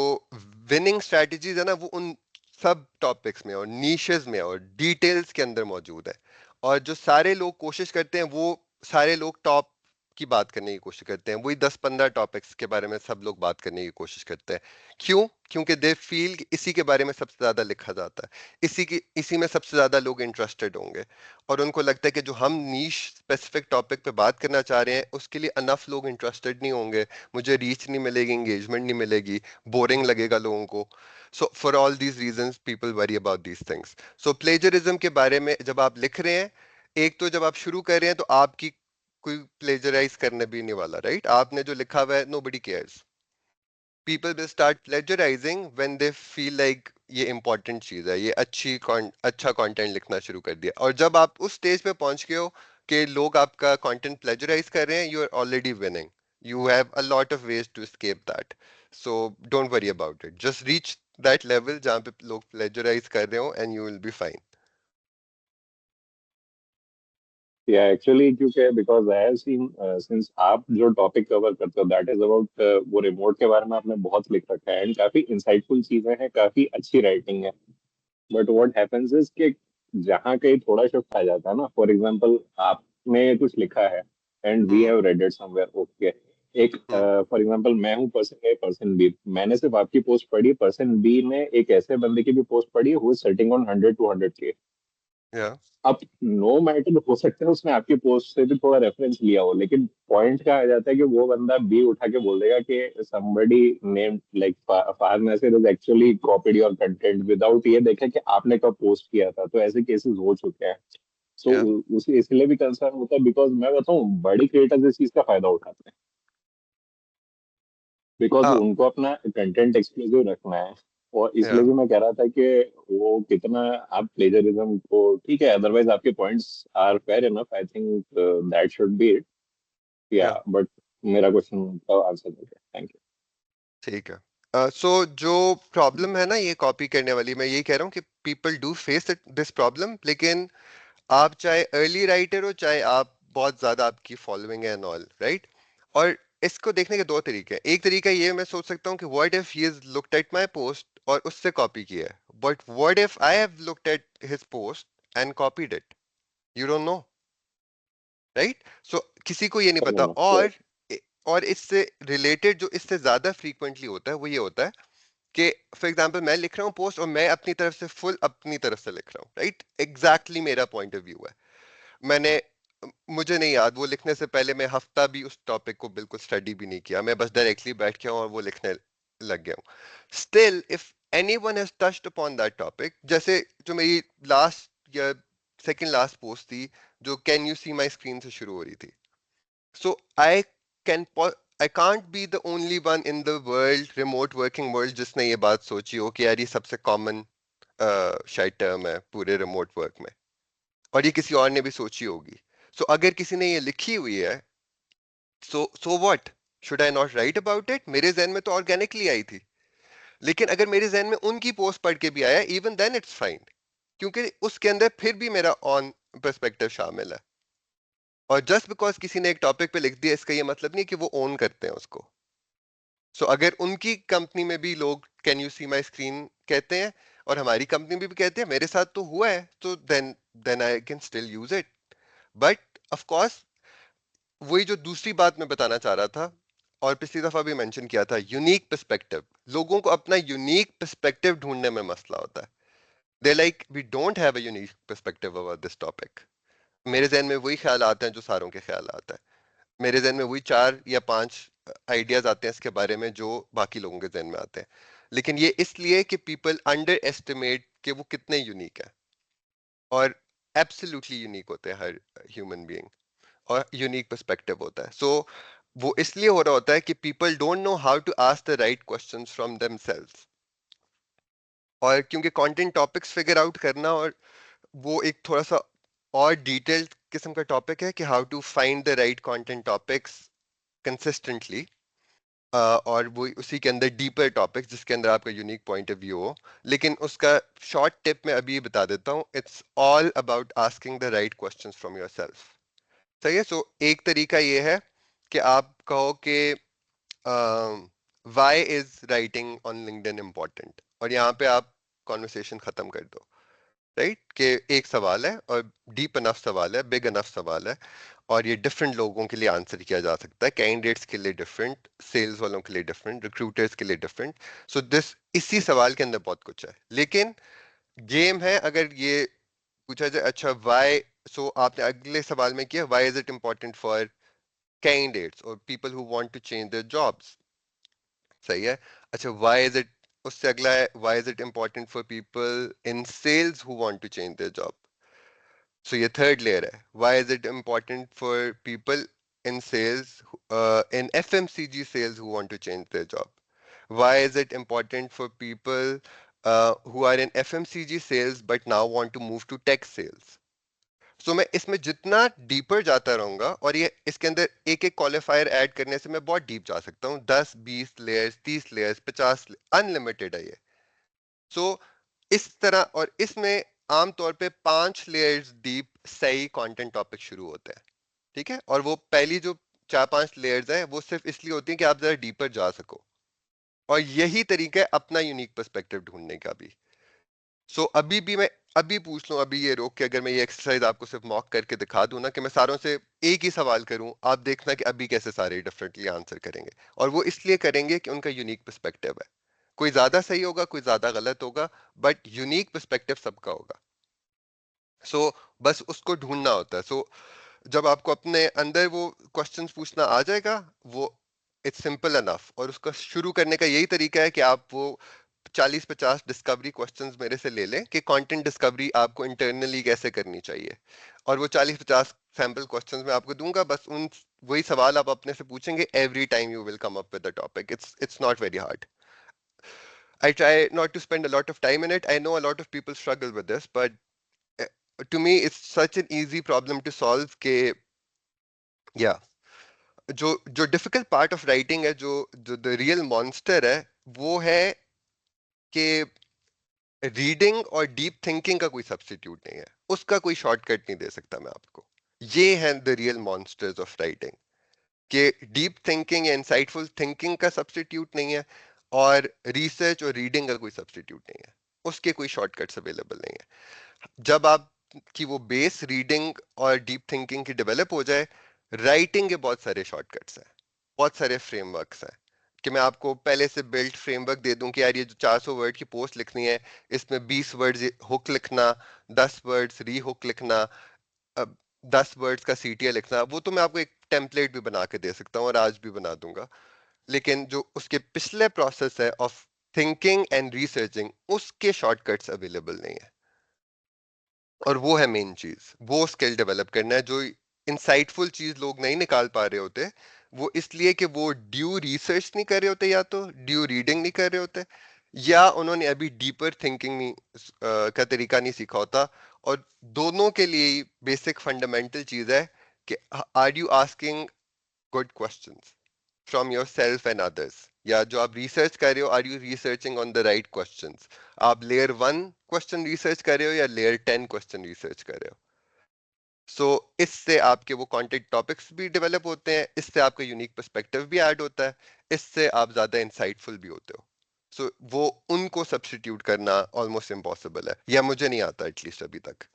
विनिंग स्ट्रेटजीज है ना, वो उन सब टॉपिक्स में और नीशेस में और डिटेल्स के अंदर मौजूद है। और जो सारे लोग कोशिश करते हैं, वो सारे लोग टॉप की बात करने की कोशिश करते हैं, वही 10-15 टॉपिक्स के बारे में सब लोग बात करने की कोशिश करते हैं। क्यों? क्योंकि दे फील इसी के बारे में सबसे ज्यादा लिखा जाता है, इसी में सबसे ज्यादा लोग इंटरेस्टेड होंगे। और उनको लगता है कि जो हम नीश स्पेसिफिक टॉपिक पे बात करना चाह रहे हैं उसके लिए अनफ लोग इंटरेस्टेड नहीं होंगे, मुझे रीच नहीं मिलेगी, एंगेजमेंट नहीं मिलेगी, बोरिंग लगेगा लोगों को। So for all these reasons people worry about these things. So plagiarism के बारे में जब आप लिख रहे हैं, एक तो जब आप शुरू कर रहे हैं तो आपकी कोई प्लेजराइज करने भी नहीं वाला, राइट? आपने जो लिखा हुआ है nobody cares. People will start प्लेजराइजिंग when they feel like ये इंपॉर्टेंट चीज है, ये अच्छा कंटेंट लिखना शुरू कर दिया। और जब आप उस स्टेज पे पहुंच गए हो कि लोग आपका कंटेंट प्लेजराइज कर रहे हैं, you are already winning. You have a lot of ways to escape that. So don't worry about it, just reach that level जहां पे लोग प्लेजराइज कर रहे हो and you will be fine. या एक्चुअली क्योंकि because I have seen, since आप जो टॉपिक कवर करते हो दैट इज अबाउट, वो रिमोट के बारे में आपने बहुत लिख रखा है एंड काफी इंसाइटफुल चीजें हैं, काफी अच्छी राइटिंग है। बट व्हाट हैपेंस इज कि जहाँ कहीं थोड़ा शिफ्ट आ जाता है ना, फॉर एग्जाम्पल आपने कुछ लिखा है and we have read it somewhere, okay, एक हम्म, फॉर एग्जाम्पल मैं हूँ पर्सन ए पर्सन बी, मैंने सिर्फ आपकी पोस्ट पढ़ी, पर्सन बी ने एक ऐसे बंदे की भी पोस्ट पढ़ी who is setting on 100 to 100K। या अब नो मैटर, हो सकता है उसने आपकी पोस्ट से भी थोड़ा रेफरेंस लिया हो, लेकिन पॉइंट क्या आ जाता है कि वो बंदा बी उठा के बोल देगा कि somebody named like Fahad Nasir is actually copied your content without ये देखे कि आपने कब पोस्ट किया था। तो ऐसे केसेस हो चुके हैं। सो या उसे इसलिए भी कंसर्न होता है, बिकॉज मैं बताऊं बड़ी क्रिएटर्स इस चीज का फायदा उठाते हैं, बिकॉज हाँ उनको अपना कंटेंट एक्सक्लूसिव रखना है। और या इसलिए भी मैं कह रहा था कि वो कितना आप प्लेजरिज्म को, ठीक है, अदरवाइज आपके points are fair enough, I think that should be it, या या बट मेरा क्वेश्चन का आंसर दे दे, थैंक यू। ठीक है। सो जो प्रॉब्लम है ना ये कॉपी करने वाली, मैं यही कह रहा हूँ कि people do face this problem, लेकिन आप चाहे अर्ली राइटर हो चाहे आप बहुत ज्यादा आपकी फॉलोइंग है एंड ऑल, राइट? और इसको देखने के दो तरीके हैं। एक तरीका ये मैं सोच सकता हूँ कि what if he has looked at my post और उससे कॉपी किया है, but what if I have looked at his post and copied it? You don't know, right? So किसी को ये नहीं पता। और इससे रिलेटेड जो इससे ज्यादा फ्रीक्वेंटली होता है वो ये होता है कि फॉर एग्जाम्पल मैं लिख रहा हूँ पोस्ट और मैं अपनी तरफ से फुल अपनी तरफ से लिख रहा हूँ, राइट? एग्जैक्टली मेरा पॉइंट ऑफ व्यू है। मैंने मुझे नहीं याद, वो लिखने से पहले मैं हफ्ता भी उस टॉपिक को बिल्कुल स्टडी भी नहीं किया, मैं बस डायरेक्टली बैठ गया हूँ और वो लिखने लग गया हूँ। Still if anyone has touched upon that topic, जैसे जो मेरी लास्ट या सेकंड लास्ट पोस्ट थी जो can you see my screen से शुरू हो रही थी, so can I can't be the only one in the world, remote working world, जिसने ये बात सोची हो कि यार ये सबसे कॉमन शायद टर्म है पूरे रिमोट वर्क में, और ये किसी और ने भी सोची होगी। सो अगर किसी ने ये लिखी हुई है, so what, should I not right about it? मेरे जहन में तो ऑर्गेनिकली आई थी, लेकिन अगर मेरे जहन में उनकी पोस्ट पढ़ के भी आया, इवन देन इट्स फाइन, क्योंकि उसके अंदर फिर भी मेरा ऑन पर्सपेक्टिव शामिल है। और जस्ट बिकॉज किसी ने एक टॉपिक पे लिख दिया इसका ये मतलब नहीं कि वो ओन करते हैं उसको। सो अगर उनकी कंपनी में भी लोग can you see my screen कहते हैं और हमारी कंपनी में भी कहते हैं, मेरे साथ तो हुआ है, तो then I can still use it. But of course वही जो दूसरी बात मैं बताना चाह रहा था और पिछली दफा भी मेंशन किया था, यूनिक पर्सपेक्टिव। लोगों को अपना यूनिक पर्सपेक्टिव ढूंढने में मसला होता है। They like we don't have a unique perspective about this topic. मेरे जहन में वही ख्याल आते हैं जो सारों के ख्याल आता है, मेरे जहन में वही 4 या 5 आइडियाज आते हैं इसके बारे में जो बाकी लोगों के जहन में आते हैं। लेकिन ये इसलिए कि पीपल अंडर एस्टिमेट कि वो कितने यूनिक है, और एब्सोल्युटली यूनिक होते हैं हर ह्यूमन बीइंग, और यूनिक पर्सपेक्टिव होता है। सो वो इसलिए हो रहा होता है कि people don't know how to ask the right questions from themselves. और क्योंकि कंटेंट टॉपिक्स फिगर आउट करना, और वो एक थोड़ा सा और डिटेल्ड किस्म का टॉपिक है कि how to find the right content topics consistently, और वो उसी के अंदर डीपर टॉपिक्स जिसके अंदर आपका यूनिक पॉइंट ऑफ व्यू हो। लेकिन उसका शॉर्ट टिप मैं अभी बता देता हूँ, it's all about asking the right questions from yourself. सही है? सो एक तरीका ये है कि आप कहो कि why is writing on LinkedIn important, और यहाँ पे आप कॉन्वर्सेशन खत्म कर दो, राइट? कि एक सवाल है और डीप इनफ सवाल है, बिग इनफ सवाल है, और ये डिफरेंट लोगों के लिए आंसर किया जा सकता है, कैंडिडेट्स के लिए डिफरेंट, सेल्स वालों के लिए डिफरेंट, रिक्रूटर्स के लिए डिफरेंट। सो दिस इसी सवाल के अंदर बहुत कुछ है, लेकिन गेम है अगर ये पूछा जाए अच्छा वाई, सो आपने अगले सवाल में किया why is it important for candidates और people who want to change their jobs. सही है? अच्छा व्हाई इज इट, उससे अगला है why is it important for people in sales who want to change their job. So ये थर्ड लेयर है, why is it important for people in sales, in FMCG sales who want to change their job. Why is it important for people who are in FMCG sales but now want to move to tech sales? सो मैं इसमें जितना डीपर जाता रहूंगा, और ये इसके अंदर एक एक क्वालिफायर ऐड करने से मैं बहुत डीप जा सकता हूँ, 10 20 लेयर्स, 30 लेयर्स, 50, अनलिमिटेड है ये। सो इस तरह, और इसमें आमतौर पे 5 लेयर्स डीप सही कंटेंट टॉपिक शुरू होते हैं, ठीक है? और वो पहली जो 4 5 लेयर्स है वो सिर्फ इसलिए होती है कि आप जरा डीपर जा सको, और यही तरीका है अपना यूनिक पर्सपेक्टिव ढूंढने का भी। सो अभी भी मैं अभी पूछ लूं, अभी ये रोक के अगर मैं ये एक्सरसाइज आपको सिर्फ मॉक करके दिखा दूं ना, कि मैं सारों से एक ही सवाल करूं, आप देखना कि अभी कैसे सारे डिफरेंटली आंसर करेंगे। और वो इसलिए करेंगे कि उनका यूनिक पर्सपेक्टिव है। कोई ज्यादा सही होगा, कोई ज्यादा गलत होगा, बट यूनिक पर्सपेक्टिव सबका होगा। सो बस उसको ढूंढना होता है। सो जब आपको अपने अंदर वो क्वेश्चंस पूछना आ जाएगा, वो इट्स सिंपल अनफ। और उसका शुरू करने का यही तरीका है कि आप वो 40-50 डिस्कवरी क्वेश्चंस मेरे से ले लें कि कंटेंट डिस्कवरी आपको इंटरनली कैसे करनी चाहिए। और वो 40-50 सैंपल क्वेश्चंस मैं आपको दूंगा, बस उन वही सवाल आप अपने से पूछेंगे every time you will come up with the topic. It's not very hard. I try not to spend a lot of time in it. I know a lot of people struggle with this, but uh, to me it's such an easy problem to solve के yeah, जो जो डिफिकल्ट पार्ट ऑफ राइटिंग है, जो जो द रियल मॉन्स्टर है, वो है कि रीडिंग और डीप थिंकिंग का कोई सब्स्टिट्यूट नहीं है। उसका कोई शॉर्टकट नहीं दे सकता मैं आपको। ये है the real monsters of writing, कि डीप थिंकिंग या इंसाइटफुल थिंकिंग का सब्स्टिट्यूट नहीं है, और रिसर्च और रीडिंग का कोई सब्स्टिट्यूट नहीं है। उसके कोई शॉर्टकट्स अवेलेबल नहीं है। जब आप की वो बेस रीडिंग और डीप थिंकिंग की डेवलप हो जाए, राइटिंग के बहुत सारे शॉर्टकट्स हैं, बहुत सारे फ्रेमवर्क्स हैं। कि मैं आपको पहले से बिल्ट फ्रेमवर्क दे दूं कि यार ये जो 400 वर्ड की पोस्ट लिखनी है, इसमें 20 वर्ड्स हुक लिखना, 10 वर्ड्स री हुक लिखना, 10 वर्ड्स का सीटीए लिखना, वो तो मैं आपको एक टेम्पलेट भी बना के दे सकता हूँ, और आज भी बना दूंगा। लेकिन जो उसके पिछले प्रोसेस है ऑफ थिंकिंग एंड रिसर्चिंग, उसके शॉर्टकट्स अवेलेबल नहीं है। और वो है मेन चीज, वो स्किल डेवलप करना है। जो इंसाइटफुल चीज लोग नहीं निकाल पा रहे होते, वो इसलिए कि वो ड्यू रिसर्च नहीं कर रहे होते, या तो ड्यू रीडिंग नहीं कर रहे होते, या उन्होंने अभी डीपर थिंकिंग नहीं का तरीका नहीं सीखा होता। और दोनों के लिए बेसिक फंडामेंटल चीज है कि are you asking good questions from yourself and others, या जो आप रिसर्च कर रहे हो, are you researching on the right questions. आप लेयर 1 क्वेश्चन रिसर्च कर रहे हो या लेयर 10 क्वेश्चन रिसर्च कर रहे हो। सो इससे आपके वो कंटेंट टॉपिक्स भी डेवलप होते हैं, इससे आपका यूनिक पर्सपेक्टिव भी ऐड होता है, इससे आप ज्यादा इंसाइटफुल भी होते हो। सो वो उनको सब्स्टिट्यूट करना ऑलमोस्ट इम्पॉसिबल है, या मुझे नहीं आता एटलीस्ट अभी तक।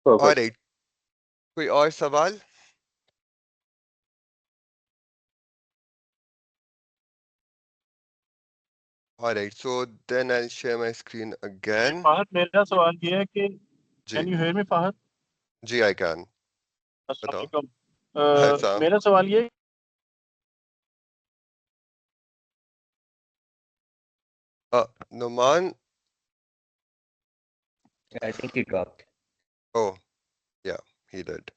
परफेक्ट। ऑलराइट, कोई और सवाल? Alright, so then I will share my screen again. Fahad, मेरा सवाल ये है कि जी can you hear me Fahad? जी, आई कैन। अस्सलाम बताओ। वालेकुम। मेरा सवाल ये Numan, I think he dropped. oh, yeah, he did.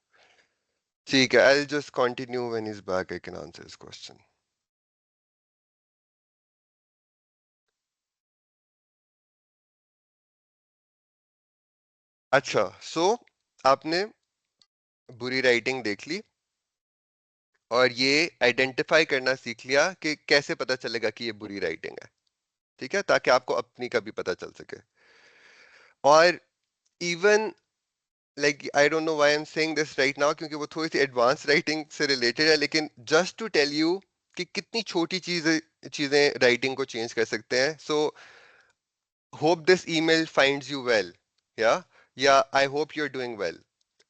ठीक है, I'll just continue when he's back. I can answer his question. अच्छा, so आपने बुरी राइटिंग देख ली, और ये आइडेंटिफाई करना सीख लिया कि कैसे पता चलेगा कि ये बुरी राइटिंग है। ठीक है, ताकि आपको अपनी का भी पता चल सके। और even like I don't know why I am saying this right now, क्योंकि वो थोड़ी सी एडवांस राइटिंग से रिलेटेड है, लेकिन जस्ट टू टेल यू कि कितनी छोटी चीजें चीजें राइटिंग को चेंज कर सकते हैं। So hope this email finds you well, या I hope you are doing well.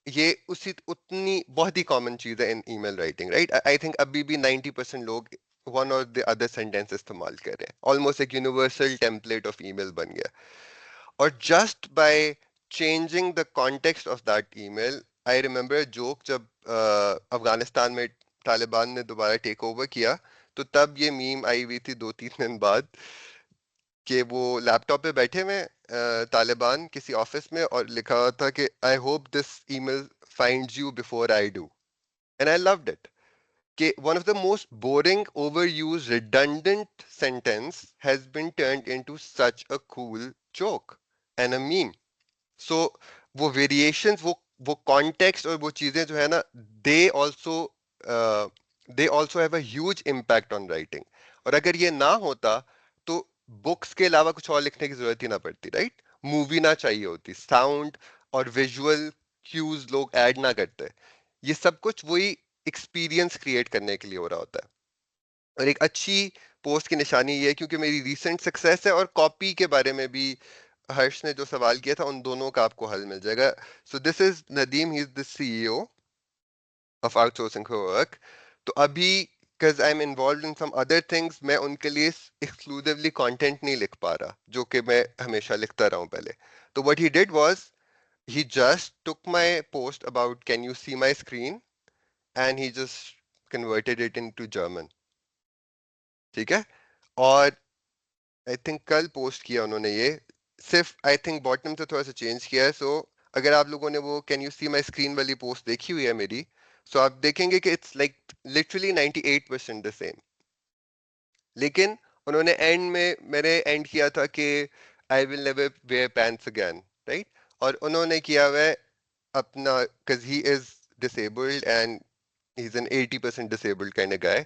ये उसी उतनी बहुत ही कॉमन चीज है in email writing, right? I think अभी भी 90% लोग वन और द अदर सेंटेंस इस्तेमाल कर रहे हैं। ऑलमोस्ट एक यूनिवर्सल टेम्पलेट ऑफ ईमेल बन गया। और just by changing the context of that email, I remember joke, जब अफगानिस्तान में तालिबान ने दोबारा टेक ओवर किया, तो तब ये मीम आई हुई थी 2-3 दिन बाद, कि वो लैपटॉप पे बैठे हुए तालिबान किसी ऑफिस में, और लिखा हुआ था कि आई hope this email finds you before I do. And I loved it, कि one of the most boring, overused, redundant sentence has been turned into such a cool joke and a meme. So वो variations, वो context और वो चीजें जो है ना, they also they also have a huge impact on writing. और अगर ये ना होता, तो बुक्स के अलावा कुछ और लिखने की जरूरत ही ना पड़ती, राइट? मूवी ना चाहिए होती, साउंड और विजुअल क्यूज लोग ऐड ना करते। ये सब कुछ वही एक्सपीरियंस क्रिएट करने के लिए हो रहा होता है। और एक अच्छी पोस्ट की निशानी ये है क्योंकि मेरी रीसेंट सक्सेस है, और कॉपी के बारे में भी हर्ष ने जो सवाल किया था उन दोनों का आपको हल मिल जाएगा. सो this is Nadeem, he is the CEO of outsourcing work. तो अभी because I'm involved in some other things, मैं उनके लिए exclusively content नहीं लिख पा रहा जो कि मैं हमेशा लिखता रहा हूँ पहले. तो what he did was he just took my post about can you see my screen and he just converted it into German. ठीक है. और आई थिंक कल पोस्ट किया उन्होंने ये, सिर्फ आई थिंक बॉटम से थोड़ा सा चेंज किया है. सो अगर आप लोगों ने वो can you see my screen वाली पोस्ट देखी हुई है मेरी, सो आप देखेंगे कि it's like literally 98% the same. लेकिन उन्होंने एंड में मेरे एंड किया था कि I will never wear pants again, right. और उन्होंने किया हुआ है अपना, because he is disabled and he is an 80% disabled kind of guy.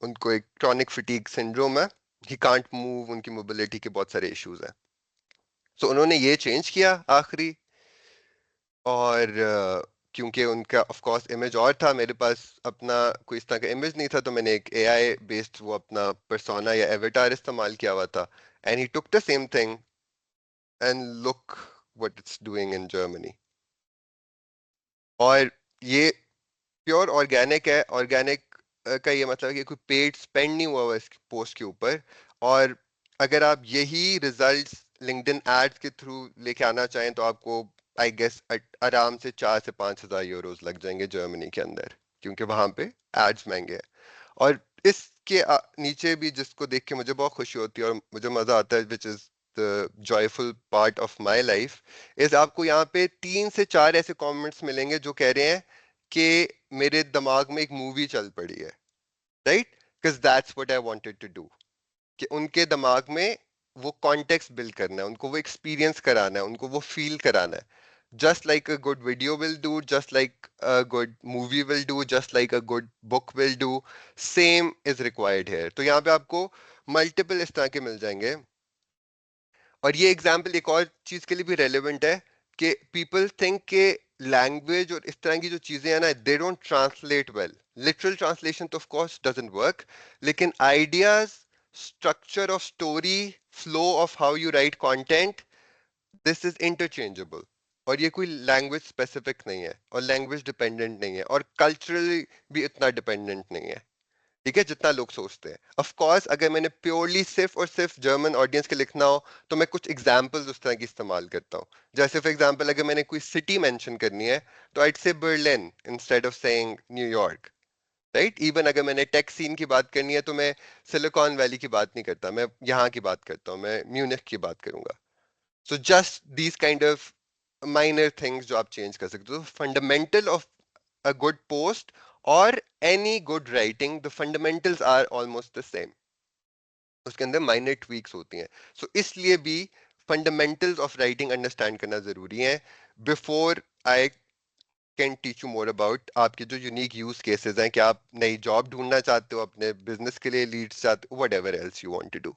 उनको एक क्रॉनिक फटीग सिंड्रोम है, ही कांट मूव, उनकी मोबिलिटी के बहुत सारे इश्यूज हैं. सो उन्होंने ये चेंज किया आखिरी. और क्योंकि उनका ऑफ कोर्स इमेज और था, मेरे पास अपना कोई इस तरह का इमेज नहीं था, तो मैंने एक एआई बेस्ड वो अपना पर्सोना या एवेटार इस्तेमाल किया हुआ था. And he took the same thing and look what it's doing in Germany. और ये प्योर ऑर्गेनिक है. ऑर्गेनिक का ये मतलब है कि कोई पेड स्पेंड नहीं हुआ इस पोस्ट के ऊपर. और अगर आप यही रिजल्ट्स लिंक्डइन एड्स के थ्रू लेके आना चाहें तो आपको आई गेस आराम से 4 से 5 हज़ार यूरोज लग जाएंगे जर्मनी के अंदर, क्योंकि वहां पे एड्स महंगे हैं. और इसके नीचे भी जिसको देख के मुझे बहुत खुशी होती है और मुझे मजा आता है, which is the joyful part of my life, is आपको यहाँ पे 3 से 4 ऐसे कमेंट्स मिलेंगे जो कह रहे हैं कि मेरे दिमाग में एक मूवी चल पड़ी है, right. Because that's what I wanted to do, कि उनके दिमाग में वो कॉन्टेक्स्ट बिल्ड करना है, उनको वो एक्सपीरियंस कराना है, उनको वो फील कराना है. Just like a good video will do, just like a good movie will do, just like a good book will do, same is required है. तो यहाँ पे आपको मल्टीपल इस तरह के मिल जाएंगे. और ये एग्जाम्पल एक और चीज के लिए भी रेलिवेंट है कि पीपल थिंक के लैंग्वेज और इस तरह की जो चीजें हैं ना, they don't translate well. Literal translation तो ऑफ कोर्स डजंट वर्क, लेकिन ideas, structure of story, flow of how you right content, this is interchangeable. और ये कोई लैंग्वेज स्पेसिफिक नहीं है और लैंग्वेज डिपेंडेंट नहीं है और कल्चरली भी इतना डिपेंडेंट नहीं है, ठीक है, जितना लोग सोचते हैं. ऑफ कोर्स अगर मैंने प्योरली सिर्फ और सिर्फ जर्मन ऑडियंस के लिखना हो तो मैं कुछ एग्जांपल्स उस तरह की इस्तेमाल करता हूँ. जैसे फॉर एग्जांपल अगर मैंने कोई सिटी मेंशन करनी है तो आइड से Berlin instead of saying New York, right. Even अगर मैंने टेक सीन की बात करनी है तो मैं सिलिकॉन वैली की बात नहीं करता, मैं यहाँ की बात करता हूँ, मैं म्यूनिख की बात करूंगा. So just these kind of minor things जो आप चेंज कर सकते हो. Fundamental of a good post or any good writing, the fundamentals are almost the same. उसके अंदर माइनर ट्वीक्स होती हैं. सो इसलिए भी फंडामेंटल्स ऑफ राइटिंग अंडरस्टैंड करना जरूरी है before I can teach you more about आपके जो यूनिक यूज केसेस हैं, कि आप नई जॉब ढूंढना चाहते हो, अपने बिजनेस के लिए लीड्स चाहते हो, whatever else you want to do.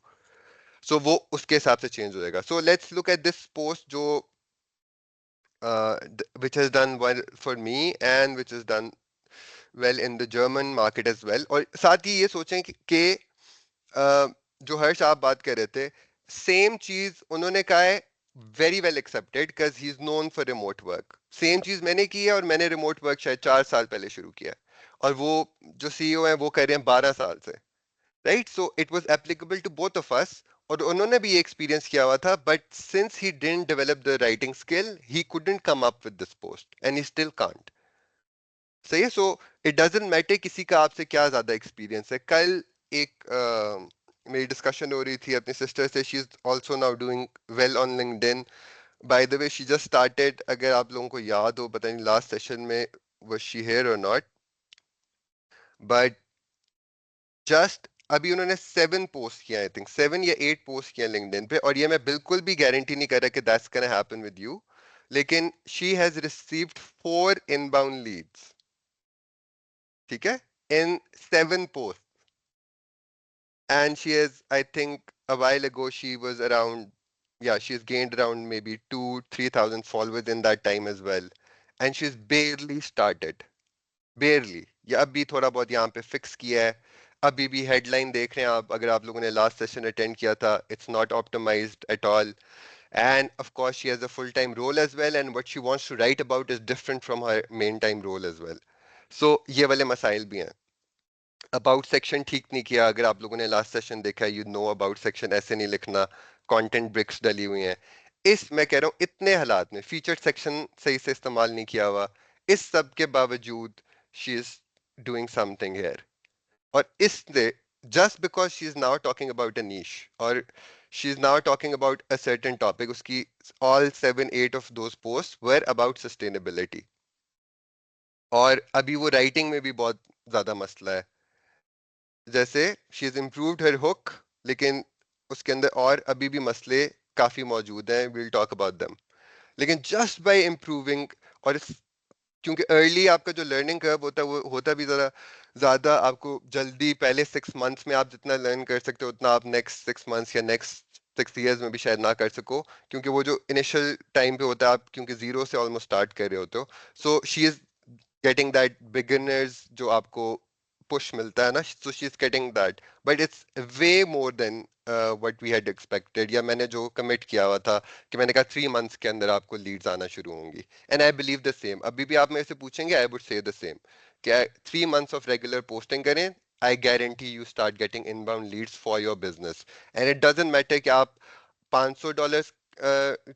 So वो उसके हिसाब से चेंज हो जाएगा. So let's look at this post जो which has done well for me and which is done well in the German market as well. और साथ ही ये सोचें कि जो हर्ष आप बात कर रहे थे, सेम चीज उन्होंने कहा है, very well accepted because he is known for remote work. Same चीज मैंने की है और मैंने रिमोट वर्क शायद 4 साल पहले शुरू किया, और वो जो सीईओ हैं वो कर रहे हैं 12 साल से, right. So it was applicable to both of us. और उन्होंने भी ये एक्सपीरियंस किया हुआ था, but since he didn't develop the writing skill he couldn't come up with this post and he still can't. सही है. सो इट डजंट मैटर किसी का आपसे क्या ज्यादा एक्सपीरियंस है. कल एक मेरी डिस्कशन हो रही थी अपनी सिस्टर से, she is also now doing well on LinkedIn. Bye the way she just started, अगर आप लोगों को याद हो, पता नहीं लास्ट सेशन में वाज शी हियर और नॉट, बट जस्ट अभी उन्होंने 7 पोस्ट किया, आई थिंक 7 या 8 पोस्ट किया लिंक्डइन पे. और ये मैं बिल्कुल भी गारंटी नहीं कर रहा कि that's gonna happen with you, लेकिन she has received 4 inbound leads, ठीक है, in 7 posts. And she has, I think a while ago she was around, yeah, she's gained around maybe 2-3 thousand followers in that time as well. And she's barely started, barely. या अभी थोड़ा बहुत यहाँ पे फिक्स किया है. अभी भी हेडलाइन देख रहे हैं आप, अगर आप लोगों ने लास्ट सेशन अटेंड किया था, it's not optimised at all. And of course, she has a full-time role as well, and what she wants to write about is different from her main-time role as well. So ये वाले मसाइल भी हैं. अबाउट सेक्शन ठीक नहीं किया, अगर आप लोगों ने लास्ट सेशन देखा है, यू नो अबाउट सेक्शन ऐसे नहीं लिखना, कंटेंट ब्रिक्स डली हुई हैं. मैं कह रहा हूँ इतने हालात में फीचर सेक्शन सही से इस्तेमाल नहीं किया हुआ, इस सब के बावजूद she is doing something here. और इसलिए just because she is now talking about a niche, or she is now talking about a certain topic, उसकी all 7-8 of those posts were about sustainability. और अभी वो राइटिंग में भी बहुत ज्यादा मसला है. जैसे she is improved her hook, लेकिन उसके अंदर और अभी भी मसले काफी मौजूद हैं, विल टॉक अबाउट देम. लेकिन जस्ट बाय इम्प्रूविंग, और क्योंकि अर्ली आपका जो लर्निंग कर्व होता है वो होता भी जरा ज्यादा, आपको जल्दी पहले 6 मंथ्स में आप जितना लर्न कर सकते हो उतना आप नेक्स्ट 6 मंथ्स या नेक्स्ट 6 years में भी शायद ना कर सको, क्योंकि वो जो इनिशियल टाइम पे होता है आप क्योंकि जीरो से ऑलमोस्ट स्टार्ट कर रहे होते हो. So she is getting that beginners जो आपको push मिलता है ना, so she's getting that, but it's way more than what we had expected, या मैंने जो commit किया हुआ था कि मैंने कहा 3 months के अंदर आपको leads आना शुरू होंगी. And I believe the same. अभी भी आप मेरे से पूछेंगे, I would say the same, कि 3 months of regular posting करें, I guarantee you start getting inbound leads for your business. And it doesn't matter कि आप $500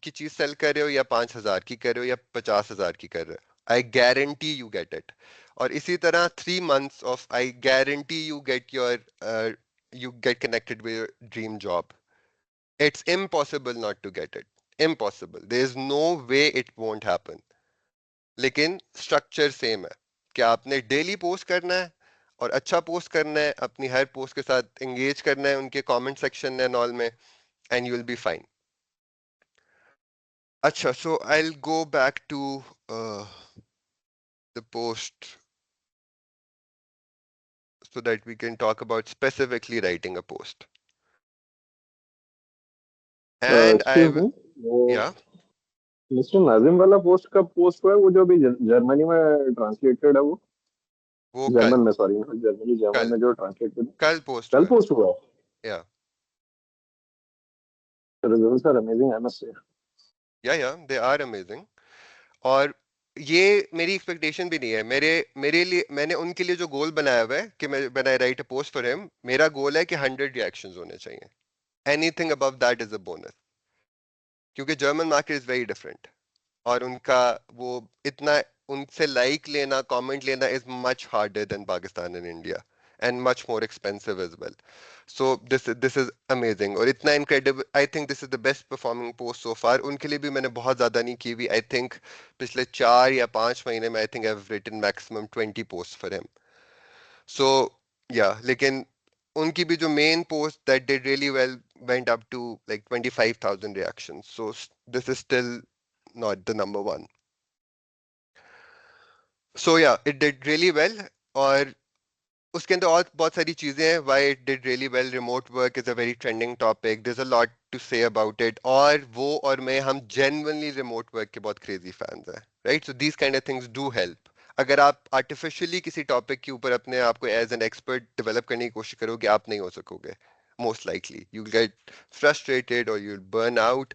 की चीज सेल कर रहे हो या 5,000 की कर रहे हो या 50,000 की कर रहे हो, I guarantee you get it. और इसी तरह 3 months of I guarantee you get your you get connected with your dream job. It's impossible not to get it. Impossible. There is no way it won't happen. लेकिन स्ट्रक्चर सेम है कि आपने डेली पोस्ट करना है और अच्छा पोस्ट करना है, अपनी हर पोस्ट के साथ एंगेज करना है उनके कमेंट सेक्शन एंड ऑल में, and you will be fine. अच्छा, so I'll go back to the post so that we can talk about specifically writing a post. And I excuse will, मी, वो yeah, मिस्टर नाजिम वाला पोस्ट कब पोस्ट हुआ है, वो जो अभी जर्मनी में ट्रांसलेटेड है वो? वो जर्मन में, सॉरी, जर्मनी, जर्मन कल में जो ट्रांसलेटेड कल पोस्ट कल हुआ है. पोस्ट हुआ है. Yeah, results are amazing, I must say. yeah, they are amazing. और ये मेरी एक्सपेक्टेशन भी नहीं है. मेरे लिए मैंने उनके लिए जो गोल बनाया हुआ है कि मैं when I write a post for him, मेरा गोल है कि 100 रिएक्शंस होने चाहिए. Anything above that is a bonus, क्योंकि German market is very different, और उनका वो इतना उनसे लाइक लेना, कमेंट लेना is much harder than Pakistan and India, and much more expensive as well. So this is amazing और इतना incredible. I think this is the best performing post so फार. उनके लिए भी मैंने बहुत ज्यादा नहीं की हुई. आई थिंक पिछले 4 या 5 महीने में I think I have written maximum 20 post for him. So yeah, लेकिन उनकी भी जो main post that did really well went up to like 25,000 reactions. So this is still not the number one. So yeah, it did really well. और उसके अंदर और बहुत सारी चीजें हैं. Why it did really well. Remote work is a very trending topic. There's a lot to say about it. और वो और मैं, हम genuinely remote work के बहुत crazy fans हैं, right? So these kind of things do help. अगर आप artificially किसी टॉपिक के ऊपर अपने आप को एज एन एक्सपर्ट डेवलप करने की कोशिश करोगे, आप नहीं हो सकोगे. Most likely you get frustrated और यू बर्न आउट,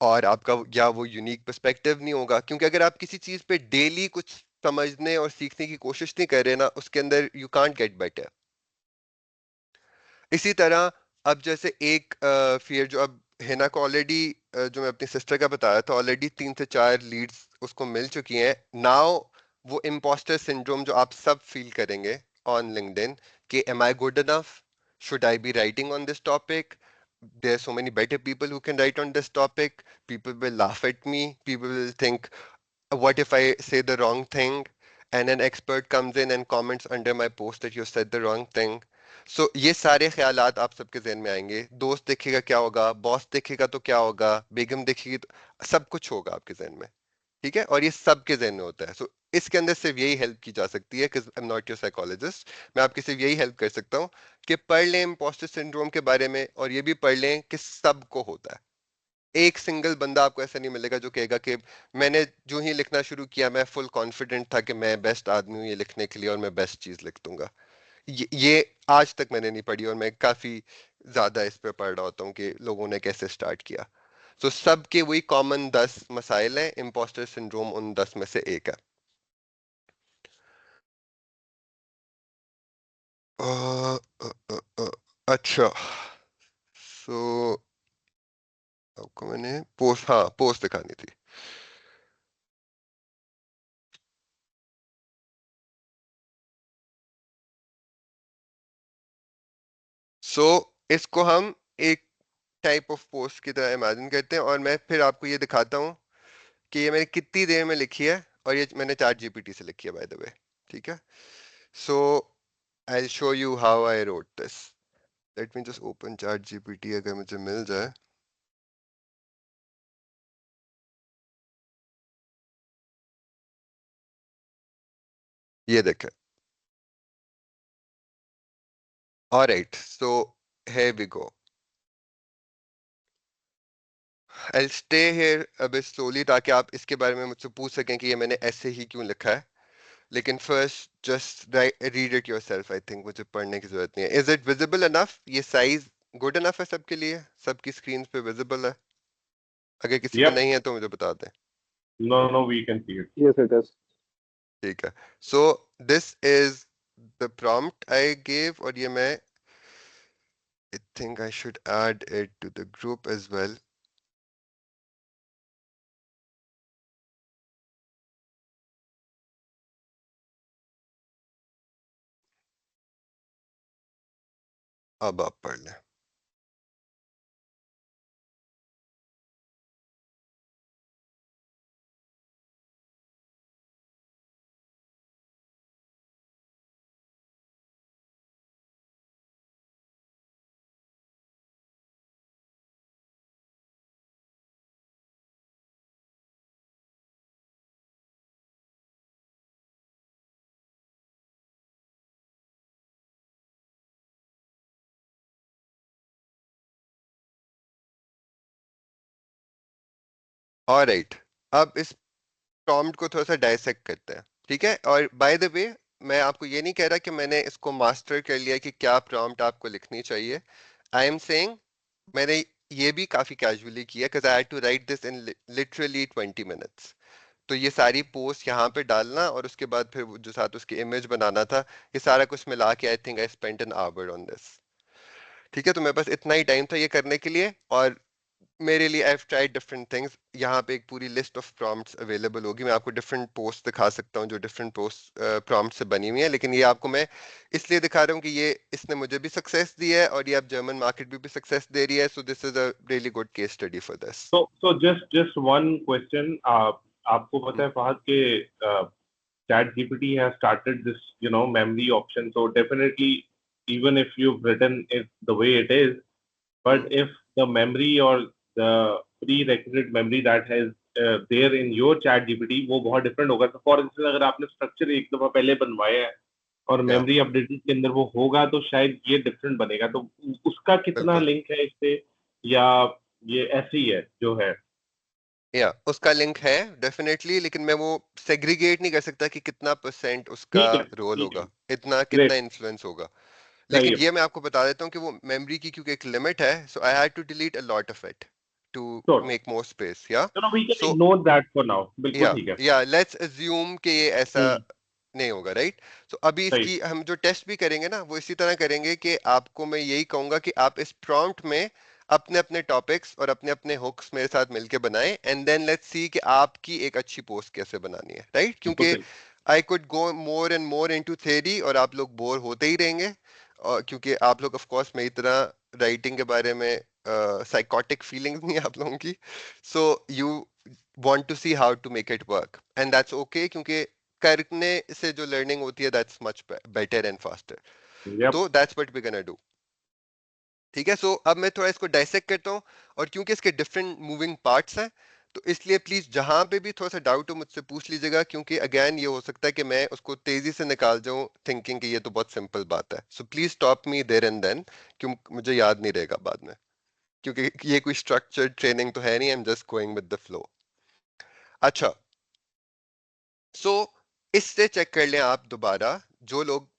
और आपका या वो यूनिक पर्सपेक्टिव नहीं होगा. क्योंकि अगर आप किसी चीज पे डेली कुछ समझने और सीखने की कोशिश नहीं कर रहे ना, उसके अंदर यू कांट गेट बेटर. इसी तरह अब जैसे एक फियर जो अब हिना को ऑलरेडी, जो मैं अपनी सिस्टर का बताया था, ऑलरेडी 3 से 4 लीड्स उसको मिल चुकी हैं. नाउ वो इम्पोस्टर सिंड्रोम जो आप सब फील करेंगे ऑन लिंक्डइन, कि am I good enough, should I be writing on this topic, there are so many better people who can write on this topic, people will laugh at me, people will think, what if I say the wrong thing, and an expert comes in and comments under my post that you said the wrong thing. So ये सारे ख्यालात आप सबके ज़हन में आएंगे. दोस्त देखेगा क्या होगा, बॉस देखेगा तो क्या होगा, बेगम देखेगी तो सब कुछ होगा आपके जहन में. ठीक है, और ये सबके जहन में होता है. सो इसके अंदर सिर्फ यही हेल्प की जा सकती है, I am not your psychologist, मैं आपकी सिर्फ यही हेल्प कर सकता हूँ कि पढ़ लें इम्पोस्टर सिंड्रोम के बारे में, और ये भी पढ़ लें कि सबको होता है. एक सिंगल बंदा आपको ऐसा नहीं मिलेगा जो कहेगा कि मैंने जो ही लिखना शुरू किया मैं फुल कॉन्फिडेंट था कि मैं बेस्ट आदमी हूँ ये लिखने के लिए और मैं बेस्ट चीज लिख दूंगा. ये आज तक मैंने नहीं पढ़ी और मैं काफी ज्यादा इस पे पढ़ रहा होता हूँ कि लोगों ने कैसे स्टार्ट किया। तो सबके वही कॉमन 10 मसाइल हैं, इम्पोस्टर सिंड्रोम उन 10 में से एक है। अ, अ, अच्छा, सो आपको मैंने पोस्ट, हाँ पोस्ट दिखानी थी। सो इसको हम एक टाइप ऑफ पोस्ट की तरह इमेजिन करते हैं और मैं फिर आपको ये दिखाता हूँ कि ये मैंने कितनी देर में लिखी है और ये मैंने चैट जीपीटी से लिखी है बाय द वे। ठीक है, so I show you how I wrote this. Let me just open ChatGPT अगर मुझे मिल जाए। ये देखें। Alright, so here we go. I'll stay here a bit slowly ताकि आप इसके बारे में मुझसे पूछ सकें कि ये मैंने ऐसे ही क्यों लिखा है। लेकिन first just read it yourself. I think मुझे पढ़ने की जरूरत नहीं है। Is it visible enough? ये साइज गुड इनफ है सबके लिए? सबकी स्क्रीन पे विजिबल है? अगर किसी पे Yep. नहीं है तो मुझे बता दें। No, no, we can see it. Yes, it is. ठीक है, so this is the prompt I gave और ये मैं I think I should add it to the group as well. अब आप पढ़ लें। ऑलराइट, अब इस प्रॉम्प्ट को थोड़ा सा डाइसेक्ट करते हैं। ठीक है, और बाय द वे मैं आपको ये नहीं कह रहा कि मैंने इसको मास्टर कर लिया कि क्या प्रॉम्प्ट आपको लिखनी चाहिए। आई एम सेइंग मैंने ये भी काफी कैजुअली किया because I had to write this in literally 20 minutes. तो ये सारी पोस्ट यहाँ पे डालना और उसके बाद फिर जो साथ उसकी इमेज बनाना था, ये सारा कुछ मिला के आई think I spent an hour on this. ठीक है, तो मेरे पास इतना ही टाइम था ये करने के लिए और मेरे लिए I have tried different things. यहाँ पे एक पूरी लिस्ट ऑफ प्रॉम्प्ट्स अवेलेबल होगी। मैं आपको डिफरेंट पोस्ट दिखा सकता हूँ जो डिफरेंट पोस्ट प्रॉम्प्ट से बनी हुई है, लेकिन ये आपको मैं इसलिए दिखा रहा हूँ कि ये इसने मुझे भी सक्सेस दी है और ये अब जर्मन मार्केट भी सक्सेस दे रही है। So this is a really good case study for this. So just one question. आपको पता है फहद के Chat GPT has started this, memory option. So definitely, even if you've written it the way it is, but if the memory or the prerequisite memory that has there in your Chat GPT वो बहुत different होगा। तो for instance अगर आपने structure एक दफा पहले बनवाया है और Yeah. memory updated के अंदर वो होगा तो शायद ये different बनेगा। तो उसका कितना बिल्कुल। link है इससे, या ये ऐसे ही है जो है? या उसका लिंक है डेफिनेटली, लेकिन मैं वो सेग्रीगेट नहीं कर सकता कि कितना परसेंट उसका ठीक है, रोल ठीक है, होगा, इतना कितना ग्रेट, इन्फ्लुएंस होगा। सही लेकिन है। ये मैं आपको बता देता हूँ कि वो मेमोरी की क्योंकि एक लिमिट है, so I had to delete a lot of it to Sure. Make more space. या चलो we can so ignore that for now, बिल्कुल ठीक है। या लेट्स अज्यूम कि ये ऐसा हम्म, नहीं होगा, राइट। सो अभी सही। इसकी हम जो टेस्ट भी करेंगे ना वो इसी तरह करेंगे कि आपको मैं यही कहूंगा कि आप इस प्रॉम्प्ट में अपने अपने टॉपिक्स और अपने अपने हुक्स मेरे साथ मिलके बनाएं एंड देन लेट्स सी कि आपकी एक अच्छी पोस्ट कैसे बनानी है, राइट। बिल्कुल क्योंकि सही। I could go more and more into theory और आप लोग बोर होते ही रहेंगे। और क्योंकि आप लोग ऑफ कोर्स मेरी तरह राइटिंग के बारे में साइकोटिक फीलिंग्स नहीं है आप लोगों की। So you want to see how to make it work and that's okay क्योंकि करने से जो लर्निंग होती है that's much better and faster. Yup. तो that's what we're gonna do. ठीक है, सो अब मैं थोड़ा इसको डाइसेक्ट करता हूँ और क्योंकि इसके डिफरेंट मूविंग पार्ट्स हैं तो इसलिए प्लीज जहां पे भी थोड़ा सा डाउट हो मुझसे पूछ लीजिएगा, क्योंकि अगेन ये हो सकता है कि मैं उसको तेजी से निकाल जाऊं थिंकिंग कि ये तो बहुत सिंपल बात है। So please stop me there and then, क्यों मुझे याद नहीं रहेगा बाद में, क्योंकि ये कोई स्ट्रक्चर्ड ट्रेनिंग तो है नहीं, I am just going with the flow. अच्छा, सो इससे चेक कर लें आप दोबारा जो लोग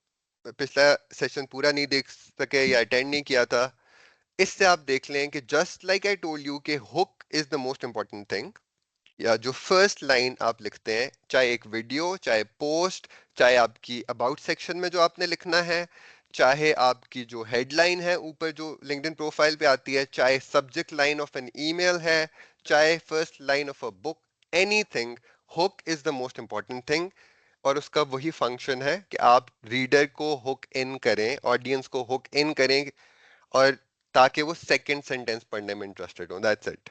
पिछला सेशन पूरा नहीं देख सके या अटेंड नहीं किया था, इससे आप देख लें कि just like I told you कि hook is the most important thing, या जो फर्स्ट लाइन आप लिखते हैं, चाहे एक वीडियो, चाहे पोस्ट, चाहे आपकी अबाउट सेक्शन में जो आपने लिखना है, चाहे आपकी जो हेडलाइन है ऊपर जो लिंक्डइन प्रोफाइल पे आती है, चाहे subject line of an email है, चाहे first line of a book, anything, hook is the most important thing. और उसका वही फंक्शन है कि आप रीडर को हुक इन करें, ऑडियंस को हुक इन करें, और ताकि वो सेकंड सेंटेंस पढ़ने में इंटरेस्टेड हो, that's it,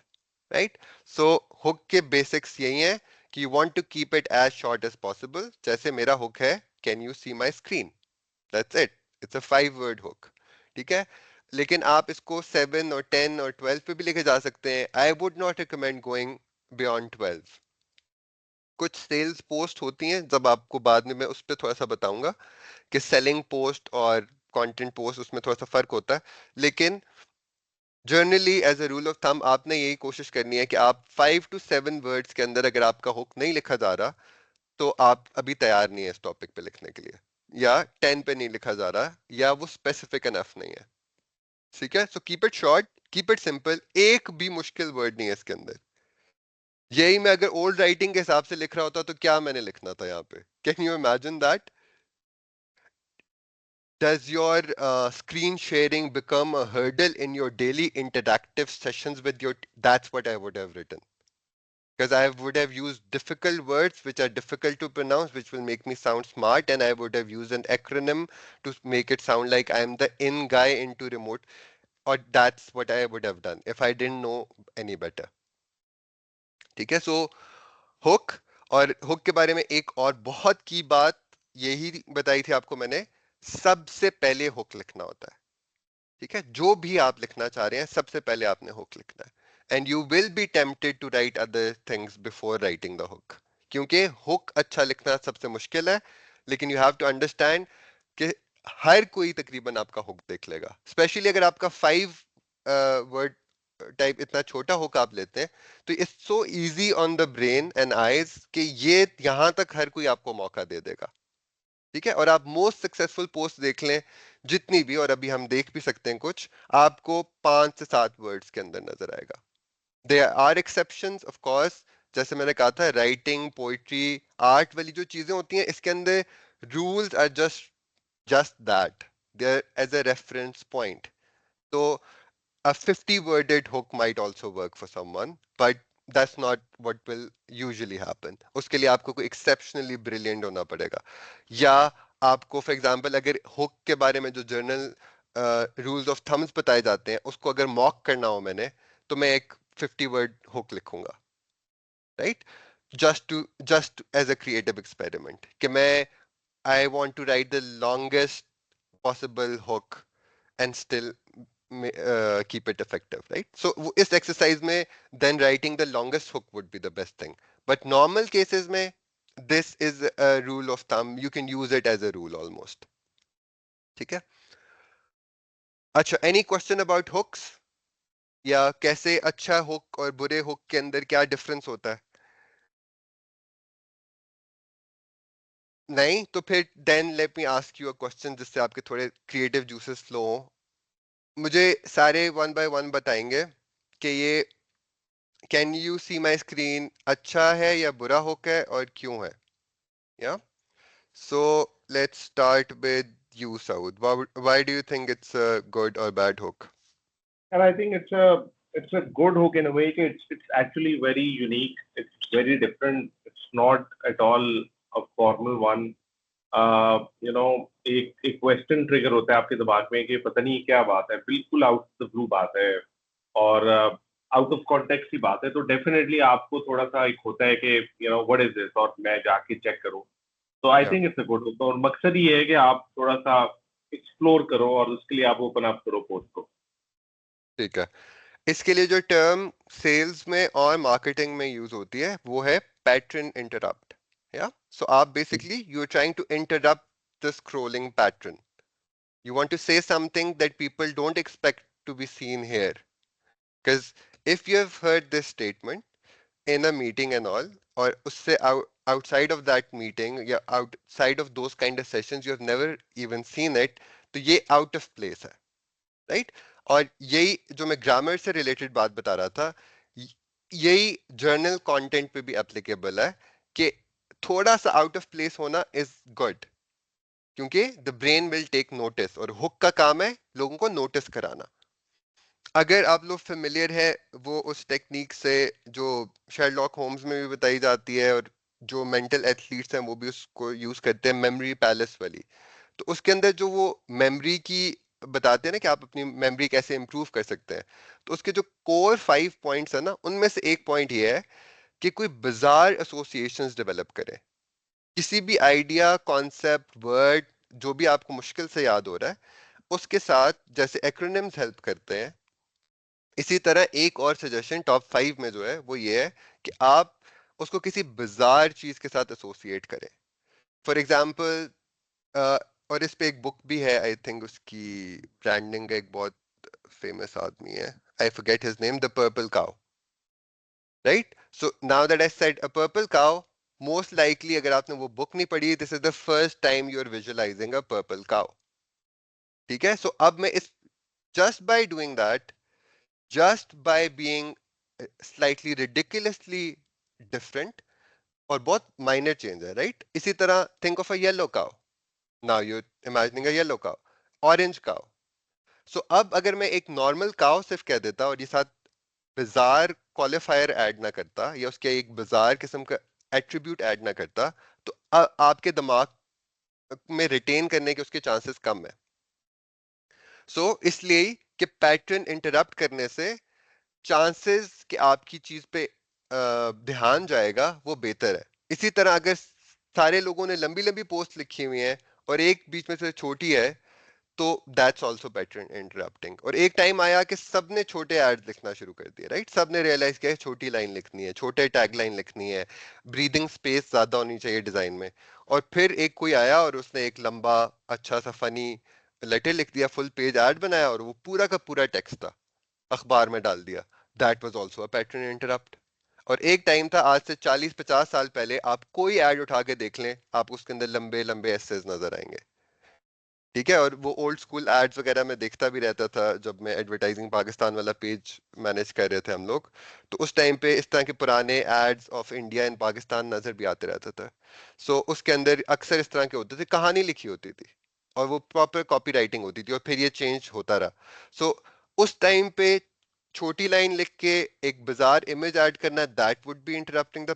right. So hook के बेसिक्स यही हैं कि you want to keep it as short as possible. जैसे मेरा हुक है, can you see my screen, that's it, it's a 5 word hook, ठीक है। लेकिन आप इसको 7 और 10 और 12 पे भी लेके जा सकते हैं। I would not recommend going beyond 12। कुछ सेल्स पोस्ट होती हैं, जब आपको बाद में मैं उस पर थोड़ा सा बताऊंगा कि सेलिंग पोस्ट और कंटेंट पोस्ट, उसमें थोड़ा सा फर्क होता है। लेकिन generally as a rule of thumb आपने यही कोशिश करनी है कि आप 5 to 7 वर्ड्स के अंदर अगर आपका हुक नहीं लिखा जा रहा, तो आप अभी तैयार नहीं है इस टॉपिक पे लिखने के लिए, या 10 पे नहीं लिखा जा रहा, या वो स्पेसिफिक एनफ नहीं है, ठीक है। So keep it short, keep it simple, एक भी मुश्किल वर्ड नहीं है इसके अंदर। यही मैं अगर ओल्ड राइटिंग के हिसाब से लिख रहा होता तो क्या मैंने लिखना था यहाँ पे, can you imagine that? Does your screen sharing become a hurdle in your daily interactive sessions with your? That's what I would have written. Because I would have used difficult words which are difficult to pronounce, which will make me sound smart, and I would have used an acronym to make it sound like I'm the in guy into remote. Or that's what I would have done if I didn't know any better. ठीक है, सो हुक, और हुक के बारे में एक और बहुत की बात यही बताई थी आपको मैंने, सबसे पहले हुक लिखना होता है, ठीक है। जो भी आप लिखना चाह रहे हैं सबसे पहले आपने हुक लिखना है, and you will be tempted to write other things before writing the hook, क्योंकि हुक अच्छा लिखना सबसे मुश्किल है। लेकिन यू हैव टू अंडरस्टैंड कि हर कोई तकरीबन आपका हुक देख लेगा, स्पेशली अगर आपका 5 वर्ड टाइप इतना छोटा हुक आप लेते हैं, तो it's so easy on the brain and eyes कि ये यहां तक हर कोई आपको मौका दे देगा, ठीक है। और आप मोस्ट सक्सेसफुल पोस्ट देख लें जितनी भी, और अभी हम देख भी सकते हैं कुछ, आपको 5 से 7 वर्ड्स के अंदर नजर आएगा। There are exceptions of course, जैसे मैंने कहा था, राइटिंग, पोइट्री, आर्ट वाली जो चीजें होती हैं, इसके अंदर rules are just that, they are as a reference point. तो a 50 worded hook might also work for someone, but that's not what will usually happen. उसके लिए आपको कोई exceptionally brilliant होना पड़ेगा, या आपको फॉर एग्जांपल अगर हुक के बारे में जो जर्नल रूल्स ऑफ थम्स बताए जाते हैं उसको अगर मॉक करना हो मैंने, तो मैं एक 50 वर्ड हुक लिखूंगा, right, just as a creative experiment कि मैं I want to write the longest possible hook and still keep it effective, right? So इस exercise में then writing the longest hook would be the best thing. But normal cases में this is a rule of thumb. You can use it as a rule almost. ठीक है? अच्छा, any question about hooks? या कैसे अच्छा hook और बुरे hook के अंदर क्या difference होता है? नहीं तो फिर then let me ask you a question जिससे आपके थोड़े creative juices flow हो। मुझे सारे वन बाय वन बताएंगे कि ये can you see my screen अच्छा है या बुरा हुक है और क्यों है, या so let's start with you, Saud. Why do you think it's a good or bad hook? And I think it's a good hook in a way. It's actually very unique. It's very different. It's not at all a formal one. एक क्वेश्चन ट्रिगर होता है आपके दिमाग में कि पता नहीं क्या बात है, बिल्कुल आउट द ब्लू बात है और आउट ऑफ कॉन्टेक्स्ट की बात है, तो डेफिनेटली आपको थोड़ा सा एक होता है कि व्हाट इज दिस, और मैं जाके चेक करूं। तो I think it's a good होक, और मकसद ये है कि आप थोड़ा सा एक्सप्लोर करो और उसके लिए आप ओपन अप करो पोस्ट को। ठीक है, इसके लिए जो टर्म सेल्स में और मार्केटिंग में यूज होती है वो है पैटर्न इंटरप्ट, या सो आप basically you are trying to interrupt the scrolling pattern, you want to say something that people don't expect to be seen here, because if you have heard this statement in a meeting and all, और उससे outside of that meeting या outside of those kind of sessions you have never even seen it, तो ये out of place है, right? और यही जो मैं ग्रामर से रिलेटेड बात बता रहा था, यही जर्नल कंटेंट पे भी एप्लीकेबल है कि थोड़ा सा आउट ऑफ प्लेस होना इज गुड, क्योंकि the brain will take notice, और हुक का काम है लोगों को नोटिस कराना। अगर आप लोग फेमिलियर है वो उस टेक्निक से जो शेरलॉक होम्स में भी बताई जाती है, और जो मेंटल एथलीट्स हैं वो भी उसको यूज करते हैं, मेमोरी पैलेस वाली। तो उसके अंदर जो वो मेमोरी की बताते हैं ना कि आप अपनी मेमोरी कैसे इंप्रूव कर सकते हैं, तो उसके जो कोर 5 पॉइंट्स है ना, उनमें से एक पॉइंट ये है कि कोई बिजार एसोसिएशंस डेवलप करें, किसी भी आइडिया, कॉन्सेप्ट, वर्ड जो भी आपको मुश्किल से याद हो रहा है उसके साथ, जैसे एक्रोनिम्स हेल्प करते हैं, इसी तरह एक और सजेशन टॉप 5 में जो है वो ये है कि आप उसको किसी बिजार चीज के साथ एसोसिएट करें। फॉर एग्जाम्पल, और इस पे एक बुक भी है, आई थिंक उसकी ब्रांडिंग का एक बहुत फेमस आदमी है, I forget his name, the purple cow, right? So now that I said a purple cow, most likely अगर आपने वो बुक नहीं पढ़ी, this is the first time you are visualizing a purple cow, ठीक है? सो अब मैं इस just by doing that, just by being slightly ridiculously different, और बहुत माइनर चेंज है, राइट? इसी तरह think of a yellow cow, now you imagining a yellow cow, orange cow. So अब अगर मैं एक नॉर्मल काउ सिर्फ कह देता और ये साथ बिजार क्वालिफायर ऐड ना करता, या उसके एक बिजार किस्म का एट्रीब्यूट ऐड ना करता, तो आपके दिमाग में रिटेन करने के उसके चांसेस कम है। सो इसलिए कि पैटर्न इंटरप्ट करने से चांसेस कि आपकी चीज पे ध्यान जाएगा वो बेहतर है। इसी तरह अगर सारे लोगों ने लंबी लंबी पोस्ट लिखी हुई है और एक बीच में से छोटी है, तो दैट्स आल्सो पैटर्न इंटरप्टिंग। और एक टाइम आया कि सबने छोटे एड्स लिखना शुरू कर दिए, राइट? सबने रियलाइज किया छोटी लाइन लिखनी है, छोटे टैग लाइन लिखनी है, ब्रीदिंग स्पेस ज्यादा होनी चाहिए डिजाइन में। और फिर एक कोई आया और उसने एक लंबा अच्छा सा फनी लेटर लिख दिया, फुल पेज एड बनाया, और वो पूरा का पूरा टेक्स्ट था, अखबार में डाल दिया। That was also a pattern interrupt. और एक टाइम था आज से 40-50 साल पहले, आप कोई ऐड उठा के देख लें, आप उसके अंदर लंबे लंबे एसेज नजर आएंगे, ठीक है? और वो ओल्ड स्कूल एड्स वगैरह में देखता भी रहता था जब मैं एडवर्टाइजिंग पाकिस्तान वाला पेज मैनेज कर रहे थे हम लोग, तो उस टाइम पे इस तरह के पुराने ads of India in Pakistan नजर भी आते रहता था। सो उसके अंदर अक्सर इस तरह के होते थे, कहानी लिखी होती थी और वो प्रॉपर कॉपी राइटिंग होती थी, और फिर ये चेंज होता रहा। सो उस टाइम पे छोटी लाइन लिख के एक बाजार इमेज ऐड करना, that would be interrupting the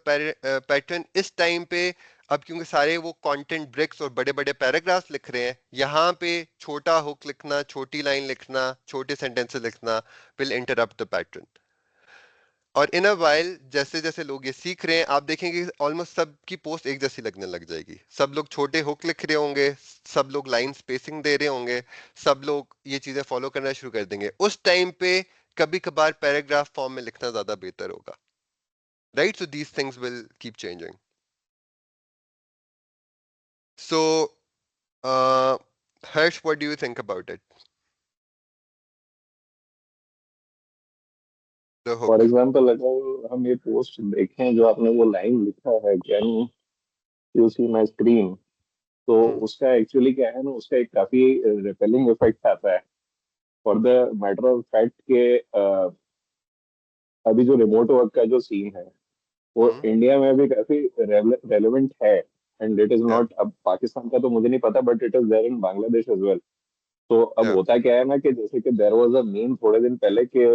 pattern. इस टाइम पे अब क्योंकि सारे वो कंटेंट ब्रिक्स और बड़े बड़े पैराग्राफ्स लिख रहे हैं, यहाँ पे छोटा हुक लिखना, छोटी लाइन लिखना, छोटे सेंटेंसेस लिखना विल इंटरप्ट द पैटर्न। और इन अ वाइल जैसे जैसे लोग ये सीख रहे हैं, आप देखेंगे ऑलमोस्ट सबकी पोस्ट एक जैसी लगने लग जाएगी, सब लोग छोटे हुक लिख रहे होंगे, सब लोग लाइन स्पेसिंग दे रहे होंगे, सब लोग ये चीजें फॉलो करना शुरू कर देंगे। उस टाइम पे कभी कभार पैराग्राफ फॉर्म में लिखना ज्यादा बेहतर होगा, right? So these things will keep changing. So Harsh, what do you think about it? The for hook. Example अगर हम ये पोस्ट देखें जो आपने वो लाइन लिखा है, can you see my screen, तो Hmm. उसका एक्चुअली क्या है ना, उसका एक काफी रिपेलिंग इफेक्ट आता है। For the matter of fact के अभी जो रिमोट वर्क का जो सीन है वो Hmm. इंडिया में भी काफी रेलेवेंट है, and it is Yeah. Not, अब पाकिस्तान का तो मुझे नहीं पता, but it is there in Bangladesh as well. तो अब Yeah. होता क्या है ना कि जैसे कि देयर वाज अ मीम थोड़े दिन पहले कि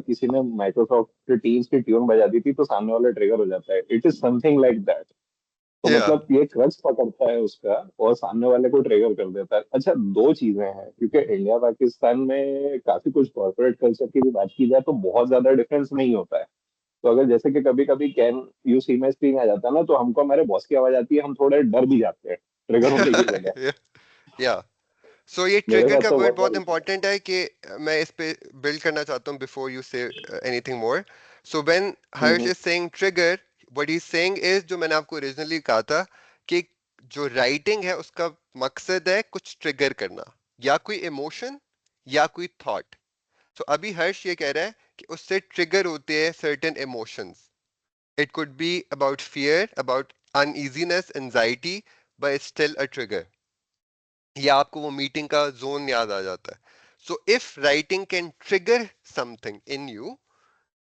किसी ने माइक्रोसॉफ्ट टीम्स की ट्यून बजा दी थी तो सामने वाला ट्रिगर हो जाता है, it is something like that. तो Yeah. मतलब ये क्रक्स पकड़ता है उसका और सामने वाले को ट्रिगर कर देता है। अच्छा, दो चीजें हैं, क्योंकि इंडिया पाकिस्तान में काफी कुछ कॉर्पोरेट कल्चर की भी बात की जाए तो बहुत ज्यादा डिफरेंस नहीं होता है। तो अगर जैसे कि कभी कभी can you see my screen आ जाता है ना, तो हमको हमारे बॉस की आवाज आती है, हम थोड़े डर भी जाते हैं ट्रिगर होने की बजाय। Yeah. Yeah. सो ये मेरे ट्रिगर साथ का तो वर्ड बहुत बार बहुत होता है। इंपॉर्टेंट है कि मैं इस पे बिल्ड करना चाहता हूँ before you say anything more. So when Harsh hmm, is saying trigger, what he is saying is, जो मैंने आपको ओरिजिनली कहा था कि जो राइटिंग है उसका मकसद है कुछ ट्रिगर करना, या कोई इमोशन या कोई थॉट। तो अभी हर्ष ये कह रहा है कि उससे ट्रिगर होते हैं certain emotions. It could be about fear, about uneasiness, anxiety, but it's still a trigger. या आपको वो मीटिंग का जोन याद आ जाता है. So if writing can trigger something in you,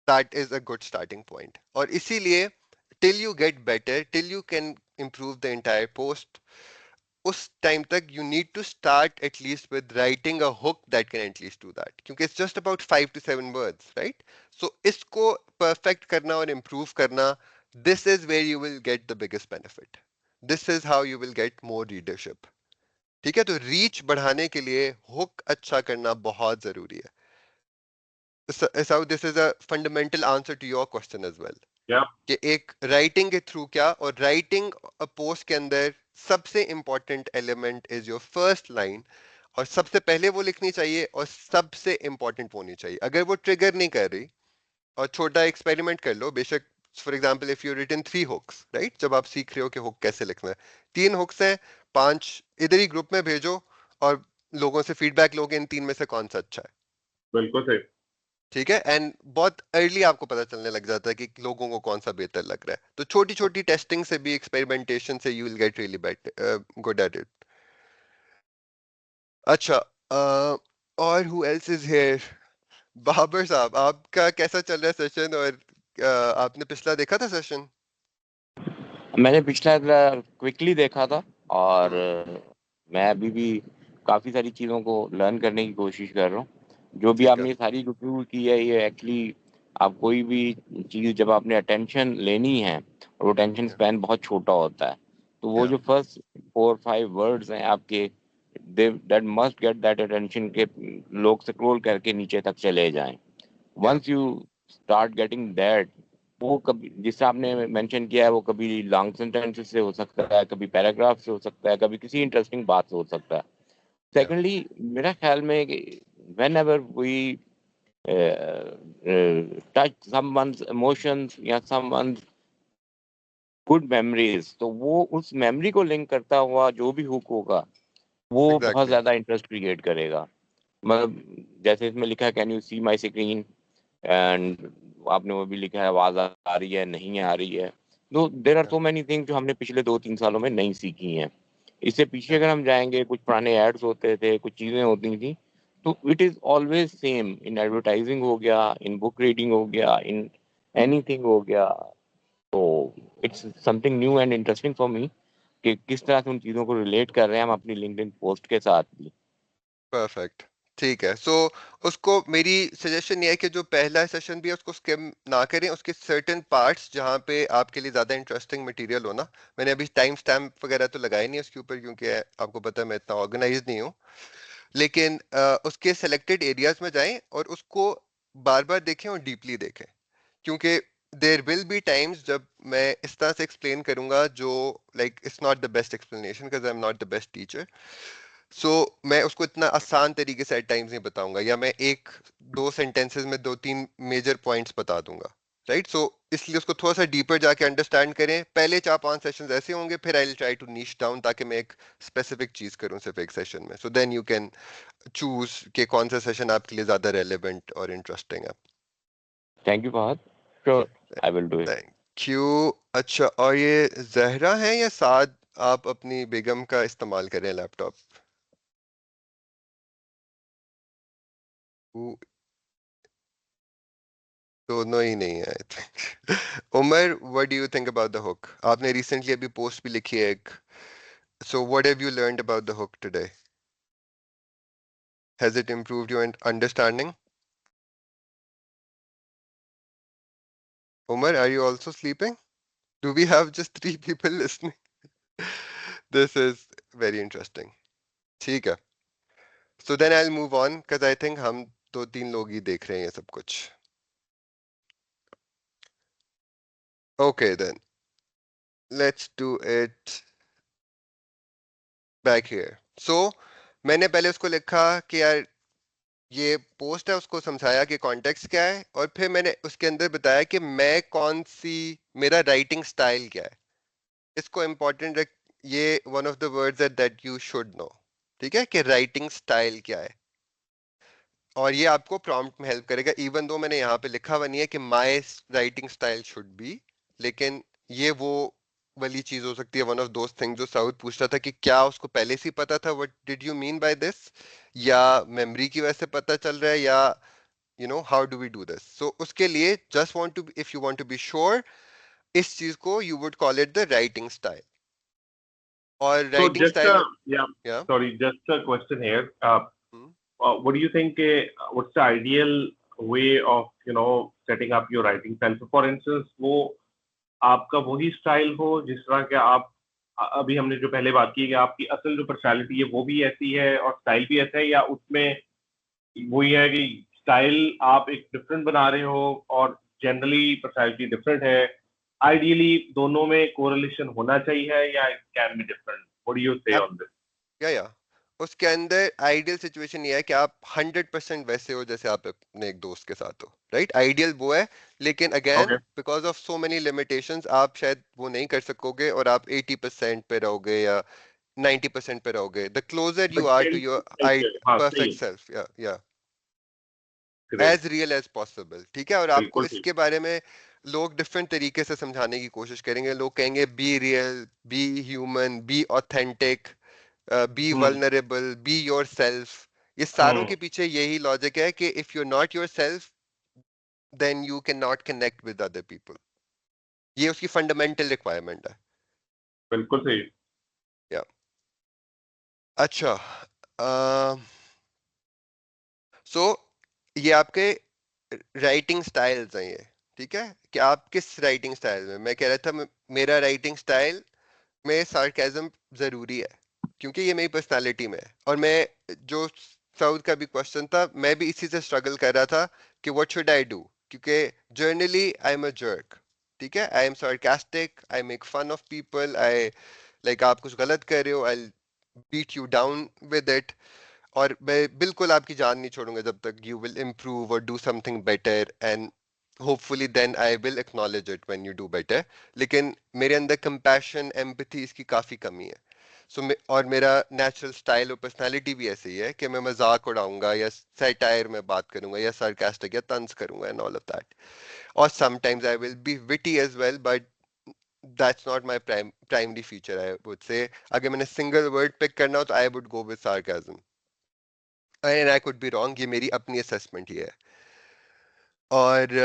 that is a good starting point. और इसीलिए till you get better, till you can improve the entire post, उस टाइम तक you need to start at least with writing a hook that can at least do that. क्योंकि it's just about 5 to 7 words, right? So इसको perfect करना और improve करना, this is where you will get the biggest benefit. This is how you will get more readership. ठीक है, तो रीच बढ़ाने के लिए हुक अच्छा करना बहुत जरूरी है. So this is a fundamental answer to your question as well. Yeah. कि एक राइटिंग के थ्रू क्या, और राइटिंग पोस्ट के अंदर सबसे important element is your first line, और सबसे पहले वो लिखनी चाहिए और सबसे इंपॉर्टेंट होनी चाहिए. अगर वो ट्रिगर नहीं कर रही, और छोटा एक्सपेरिमेंट कर लो बेशक, for example if you written 3 hooks, right, जब आप सीख रहे हो कि हुक कैसे लिखना है, 3 हुक्स हैं, 5 इधर ही ग्रुप में भेजो और लोगों से फीडबैक लोगे इन 3 में से कौन सा अच्छा है. बिल्कुल सही. ठीक है, एंड बहुत अर्ली आपको पता चलने लग जाता है कि लोगों को कौन सा बेहतर लग रहा है. तो छोटी छोटी टेस्टिंग से भी, एक्सपेरिमेंटेशन से you will get really good at it. अच्छा, और who else is here? Babar साहब, आपका कैसा चल रहा है सेशन? और आपने पिछला देखा था सेशन? मैंने पिछला क्विकली देखा था, और मैं अभी भी काफ़ी सारी चीज़ों को लर्न करने की कोशिश कर रहा हूँ. जो भी ठीक है. आपने सारी रिव्यू की है, ये एक्चुअली आप कोई भी चीज़ जब आपने अटेंशन लेनी है, और वो अटेंशन Yeah. स्पैन बहुत छोटा होता है, तो वो Yeah. जो फर्स्ट 4-5 वर्ड्स हैं आपके, that must get that attention के लोग स्क्रॉल करके नीचे तक चले जाएं. Once you start getting that, वो कभी, जिससे आपने मेंशन किया है, वो कभी लॉन्ग सेंटेंसेस से हो सकता है, कभी पैराग्राफ से हो सकता है, कभी किसी इंटरेस्टिंग बात से हो सकता है. सेकेंडली, मेरा ख्याल में whenever we touch someone's emotions या समवन्स गुड मेमोरीज, तो वो उस मेमोरी को लिंक करता हुआ जो भी हुक होगा, वो बहुत Exactly. ज्यादा इंटरेस्ट क्रिएट करेगा. मतलब जैसे इसमें लिखा है, can you see my screen, and आपने वो भी लिखा है, आवाज आ रही है, नहीं आ रही है. तो there are so many things जो हमने पिछले 2-3 सालों में नहीं सीखी हैं. इससे पीछे अगर हम जाएंगे, कुछ पुराने एड्स होते थे, कुछ चीजें होती थी, तो it is always same. In advertising हो गया, इन बुक रीडिंग हो गया, इन एनीथिंग हो गया. तो it's something new and interesting for me कि किस तरह से उन चीजों को रिलेट कर रहे हैं हम अपनी लिंक्डइन पोस्ट के साथ भी. परफेक्ट. ठीक है, सो उसको मेरी सजेशन ये है कि जो पहला सेशन भी है उसको स्किप ना करें. उसके सर्टेन पार्ट्स जहाँ पे आपके लिए ज्यादा इंटरेस्टिंग मटेरियल हो ना, मैंने अभी टाइम स्टैम्प वगैरह तो लगाए नहीं उसके ऊपर, क्योंकि आपको पता है मैं इतना ऑर्गेनाइज नहीं हूँ. लेकिन उसके सेलेक्टेड एरियाज में जाएं और उसको बार बार देखें और डीपली देखें. क्योंकि देयर विल बी टाइम्स जब मैं इस तरह से एक्सप्लेन करूंगा जो like it's not the best explanation, because I am not the best teacher. So मैं उसको इतना आसान तरीके से एट टाइम्स नहीं बताऊंगा, या मैं एक दो सेंटेंसेस में 2-3 मेजर पॉइंट्स बता दूंगा, राइट. सो इसलिए उसको थोड़ा सा डीपर जाके अंडरस्टैंड करें. पहले 4-5 सेशंस ऐसे होंगे, फिर I will try to niche down, ताकि मैं एक स्पेसिफिक चीज करूं सिर्फ एक सेशन में. So then you can choose कि कौन सा सेशन आपके लिए ज्यादा रेलेवेंट और इंटरेस्टिंग है. Thank you Fahad. Sure, I will do it. Thank you. अच्छा, और ये जहरा है या साद? आप अपनी बेगम का इस्तेमाल करें लैपटॉप. दोनों ही नहीं है I think. Umar, what do you think about the hook? आपने रिसेंटली अभी पोस्ट भी लिखी है एक. So what have you learned about the hook today? Has it improved your understanding? Umar, are you also sleeping? Do we have just 3 people listening? This is very interesting. ठीक है. So then I'll move on because I think हम 2-3 लोग ही देख रहे हैं ये सब कुछ. Okay then. Let's do it back here. So मैंने पहले उसको लिखा कि यार ये पोस्ट है, उसको समझाया कि कॉन्टेक्स्ट क्या है, और फिर मैंने उसके अंदर बताया कि मैं कौन सी, मेरा राइटिंग स्टाइल क्या है. इसको इम्पोर्टेंट रख, ये वन ऑफ द वर्ड्स है दैट यू शुड नो. ठीक है, कि राइटिंग स्टाइल क्या है, और ये आपको प्रॉम्प्ट में हेल्प करेगा. इवन दो मैंने यहाँ पे लिखा हुआ नहीं है कि my writing style should be, लेकिन ये वो वाली चीज हो सकती है, वन ऑफ दोस थिंग जो साउथ पूछ रहा था कि क्या उसको पहले से ही पता था, what did you mean by this, या मेमोरी की वजह से पता चल रहा है, या how do we do this. So उसके लिए just want to, if you want to be sure, इस चीज को you would call it the writing style. और So writing just style yeah, या sorry, just a question here. What do you think? What's the ideal way of setting up your writing style? So for instance, वो आपका वही स्टाइल हो जिस तरह के आप अभी हमने जो पहले बात की कि आपकी असल जो पर्सनालिटी है वो भी ऐसी है और स्टाइल भी ऐसा है, या उसमें वही है कि स्टाइल आप एक डिफरेंट बना रहे हो और जनरली पर्सनालिटी डिफरेंट है। आइडियली दोनों में कोरिलेशन होना चाहिए या it can be different? What do you से ऑन दिस? या उसके अंदर आइडियल सिचुएशन ये है कि आप 100% वैसे हो जैसे आप अपने एक दोस्त के साथ हो, राइट? आइडियल वो है, लेकिन again Okay. Because of so many limitations आप शायद वो नहीं कर सकोगे और आप 80% पे रहोगे या 90% पे रहोगे। The closer you But are to still, your हाँ सही परफेक्ट है, सेल्फ, या great, as real as possible, ठीक है? और आपको बिल्कुल ठीक। इसके बारे में लोग डिफरेंट तरीके से समझाने की कोशिश करेंगे। लोग कहेंगे be real, be human, be authentic, be vulnerable, be your self. ये सारों के पीछे यही लॉजिक है कि if you are not your self then you cannot connect connect other people पीपल। ये उसकी फंडामेंटल रिक्वायरमेंट है। बिल्कुल सही। या अच्छा, सो ये आपके राइटिंग स्टाइल्स हैं ये, ठीक है? कि आप किस राइटिंग स्टाइल में, मैं कह रहा था मेरा राइटिंग स्टाइल में सार्केज्म जरूरी है क्योंकि ये मेरी पर्सनालिटी में है। और मैं जो साउथ का भी क्वेश्चन था, मैं भी इसी से स्ट्रगल कर रहा था कि व्हाट शुड आई डू, क्योंकि generally I am a jerk, ठीक है? I am sarcastic, I make fun of people, I like आप कुछ गलत कर रहे हो, I beat you down with it. और मैं बिल्कुल आपकी जान नहीं छोड़ूंगा जब तक यू विल इम्प्रूव और do something better, and hopefully then I will acknowledge it when you do better. लेकिन मेरे अंदर कंपैशन, एम्पैथी, इसकी काफी कमी है। और मेरा नेचुरल स्टाइल और पर्सनालिटी भी ऐसे ही है कि मैं मजाक उड़ाऊंगा या सैटायर में बात करूंगा या सार्कास्टिक या तंज करूंगा एंड ऑल ऑफ दैट। और sometimes I will be witty as well, but that's not my primary feature, I would say. अगर मैंने सिंगल वर्ड पिक करना हो तो I would go with sarcasm, and I could be wrong, ये मेरी अपनी असेसमेंट ही है। और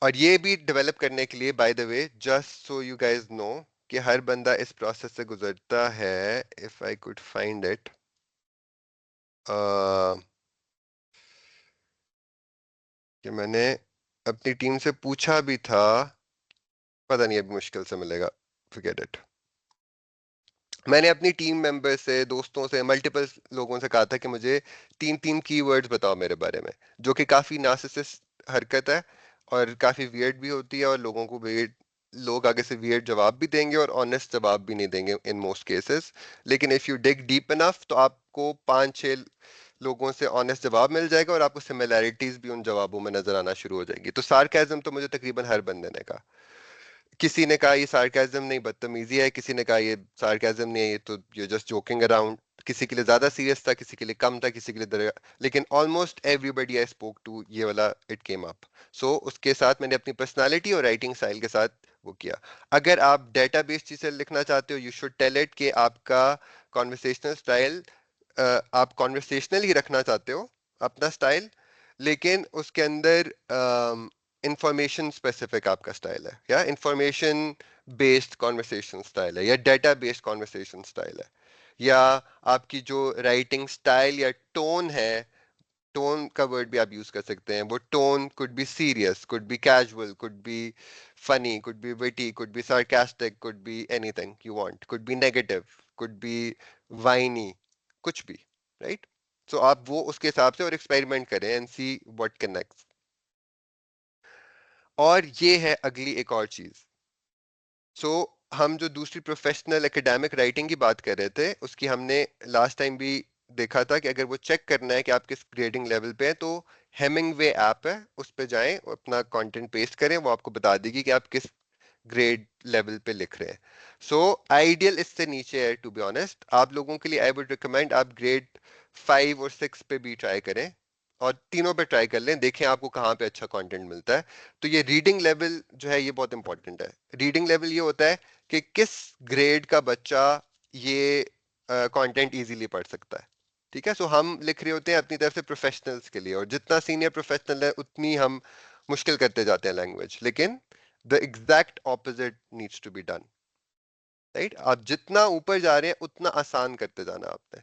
और ये भी डेवलप करने के लिए, by the way, just so you guys know, कि हर बंदा इस प्रोसेस से गुजरता है। If I could find it, कि मैंने अपनी टीम से पूछा भी था, पता नहीं, अभी मुश्किल से मिलेगा, फॉरगेट इट। मैंने अपनी टीम मेंबर से, दोस्तों से, मल्टीपल लोगों से कहा था कि मुझे 3-3 कीवर्ड्स बताओ मेरे बारे में, जो कि काफी नार्सिसिस्ट हरकत है और काफी वियर्ड भी होती है, और लोगों को वियर्ड, लोग आगे से वियर्ड जवाब भी देंगे और ऑनेस्ट जवाब भी नहीं देंगे इन मोस्ट केसेस। लेकिन if you dig deep enough तो आपको 5-6 लोगों से ऑनेस्ट जवाब मिल जाएगा और आपको सिमिलैरिटीज भी उन जवाबों में नजर आना शुरू हो जाएंगी। तो सार्केज्म तो मुझे तकरीबन हर बंदे ने कहा। किसी ने कहा ये सार्केज्म नहीं बदतमीजी है, किसी ने कहा ये सार्केज्म नहीं है, ये तो यू जस्ट जोकिंग अराउंड। किसी के लिए ज्यादा सीरियस था, किसी के लिए कम था, किसी के लिए लेकिन almost everybody I spoke to ये वाला इट केम अप। सो उसके साथ मैंने अपनी पर्सनालिटी और राइटिंग स्टाइल के साथ वो किया। अगर आप डेटाबेस चीज से लिखना चाहते हो, यू शुड टेल इट कि आपका कॉन्वर्सेशनल स्टाइल, आप कॉन्वर्सेशनल ही रखना चाहते हो अपना स्टाइल, लेकिन उसके अंदर इंफॉर्मेशन स्पेसिफिक आपका स्टाइल है, या इंफॉर्मेशन बेस्ड कॉन्वर्सेशन स्टाइल है, या डेटा बेस्ड कॉन्वर्सेशन स्टाइल है, या आपकी जो राइटिंग स्टाइल या टोन है, टोन का वर्ड भी आप यूज कर सकते हैं। वो tone could be serious, could be casual, could be funny, could be witty, could be sarcastic, could be anything you want, could be negative, could be whiny, कुछ भी, राइट? सो आप वो उसके हिसाब से और एक्सपेरिमेंट करें एंड सी व्हाट कनेक्ट्स। और ये है अगली एक और चीज। सो हम जो दूसरी प्रोफेशनल एकेडमिक राइटिंग की बात कर रहे थे, उसकी हमने लास्ट टाइम भी देखा था कि अगर वो चेक करना है कि आप किस ग्रेडिंग लेवल पे हैं, तो हेमिंगवे ऐप है, उस पे जाएं, अपना कंटेंट पेस्ट करें, वो आपको बता देगी कि आप किस ग्रेड लेवल पे लिख रहे हैं। सो आइडियल इससे नीचे है, टू बी ऑनेस्ट। आप लोगों के लिए आई वुड रिकमेंड आप ग्रेड 5 और 6 पे भी ट्राई करें, और तीनों पे ट्राई कर लें, देखें आपको कहाँ पे अच्छा कंटेंट मिलता है। तो ये रीडिंग लेवल जो है ये बहुत इंपॉर्टेंट है। रीडिंग लेवल ये होता है कि किस ग्रेड का बच्चा ये कंटेंट इजीली पढ़ सकता है। ठीक है, सो हम लिख रहे होते हैं अपनी तरफ से प्रोफेशनल्स के लिए, और जितना सीनियर प्रोफेशनल है उतनी हम मुश्किल करते जाते हैं लैंग्वेज, लेकिन the exact opposite needs to be done. Right, आप जितना ऊपर जा रहे हैं उतना आसान करते जाना आपने।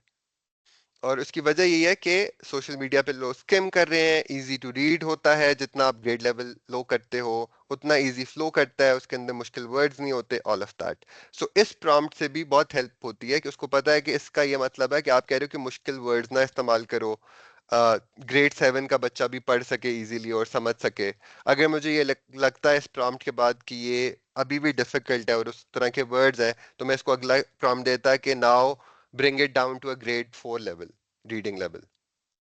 और उसकी वजह यही है कि सोशल मीडिया पे लोग स्किम कर रहे हैं, इजी टू रीड होता है, जितना आप ग्रेड लेवल लो करते हो उतना इजी फ्लो करता है, उसके अंदर मुश्किल वर्ड्स नहीं होते, ऑल ऑफ दैट। सो इस प्रॉम्प्ट से भी बहुत हेल्प होती है कि उसको पता है कि इसका ये मतलब है कि आप कह रहे हो कि मुश्किल वर्ड्स ना इस्तेमाल करो, ग्रेड 7 का बच्चा भी पढ़ सके इजीली और समझ सके। अगर मुझे ये लगता है इस प्रॉम्प्ट के बाद कि ये अभी भी डिफिकल्ट है और उस तरह के वर्ड्स हैं, तो मैं इसको अगला प्रॉम्प्ट देता है कि now bring it down to a grade 4 level, reading level.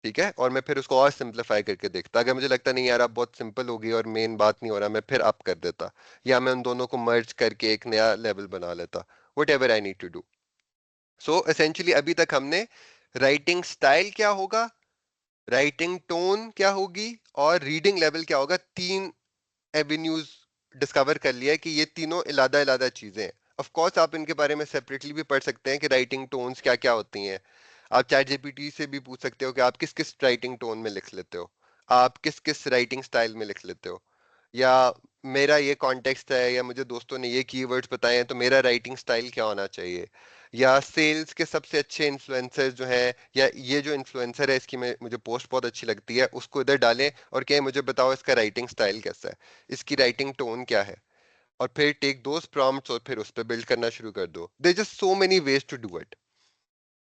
ठीक है, और मैं फिर उसको और सिंप्लीफाई करके देखता, अगर मुझे लगता नहीं यार अब बहुत सिंपल हो गई और मेन बात नहीं हो रहा, मैं फिर अप कर देता, या मैं उन दोनों को मर्ज करके एक नया लेवल बना लेता, whatever I need to do. So essentially अभी तक हमने राइटिंग स्टाइल क्या होगा, राइटिंग टोन क्या होगी, और रीडिंग लेवल क्या होगा, तीन एवेन्यूज डिस्कवर कर लिया है कि ये तीनों इलादा इलादा चीजें हैं। ऑफ कोर्स आप इनके बारे में सेपरेटली भी पढ़ सकते हैं कि राइटिंग टोन्स क्या क्या होती हैं। आप चैट जीपीटी से भी पूछ सकते हो कि आप किस किस राइटिंग टोन में लिख लेते हो, आप किस किस राइटिंग स्टाइल में लिख लेते हो, या मेरा ये कॉन्टेक्स्ट है, या मुझे दोस्तों ने ये कीवर्ड्स बताए हैं तो मेरा राइटिंग स्टाइल क्या होना चाहिए, या सेल्स के सबसे अच्छे इन्फ्लुएंसर जो हैं, या ये जो इन्फ्लुएंसर है इसकी मुझे पोस्ट बहुत अच्छी लगती है, उसको इधर डालें और कहें मुझे बताओ इसका राइटिंग स्टाइल कैसा है, इसकी राइटिंग टोन क्या है, और फिर टेक दोस प्रॉम्प्ट्स और फिर उस पर बिल्ड करना शुरू कर दो। There just so many ways to do it.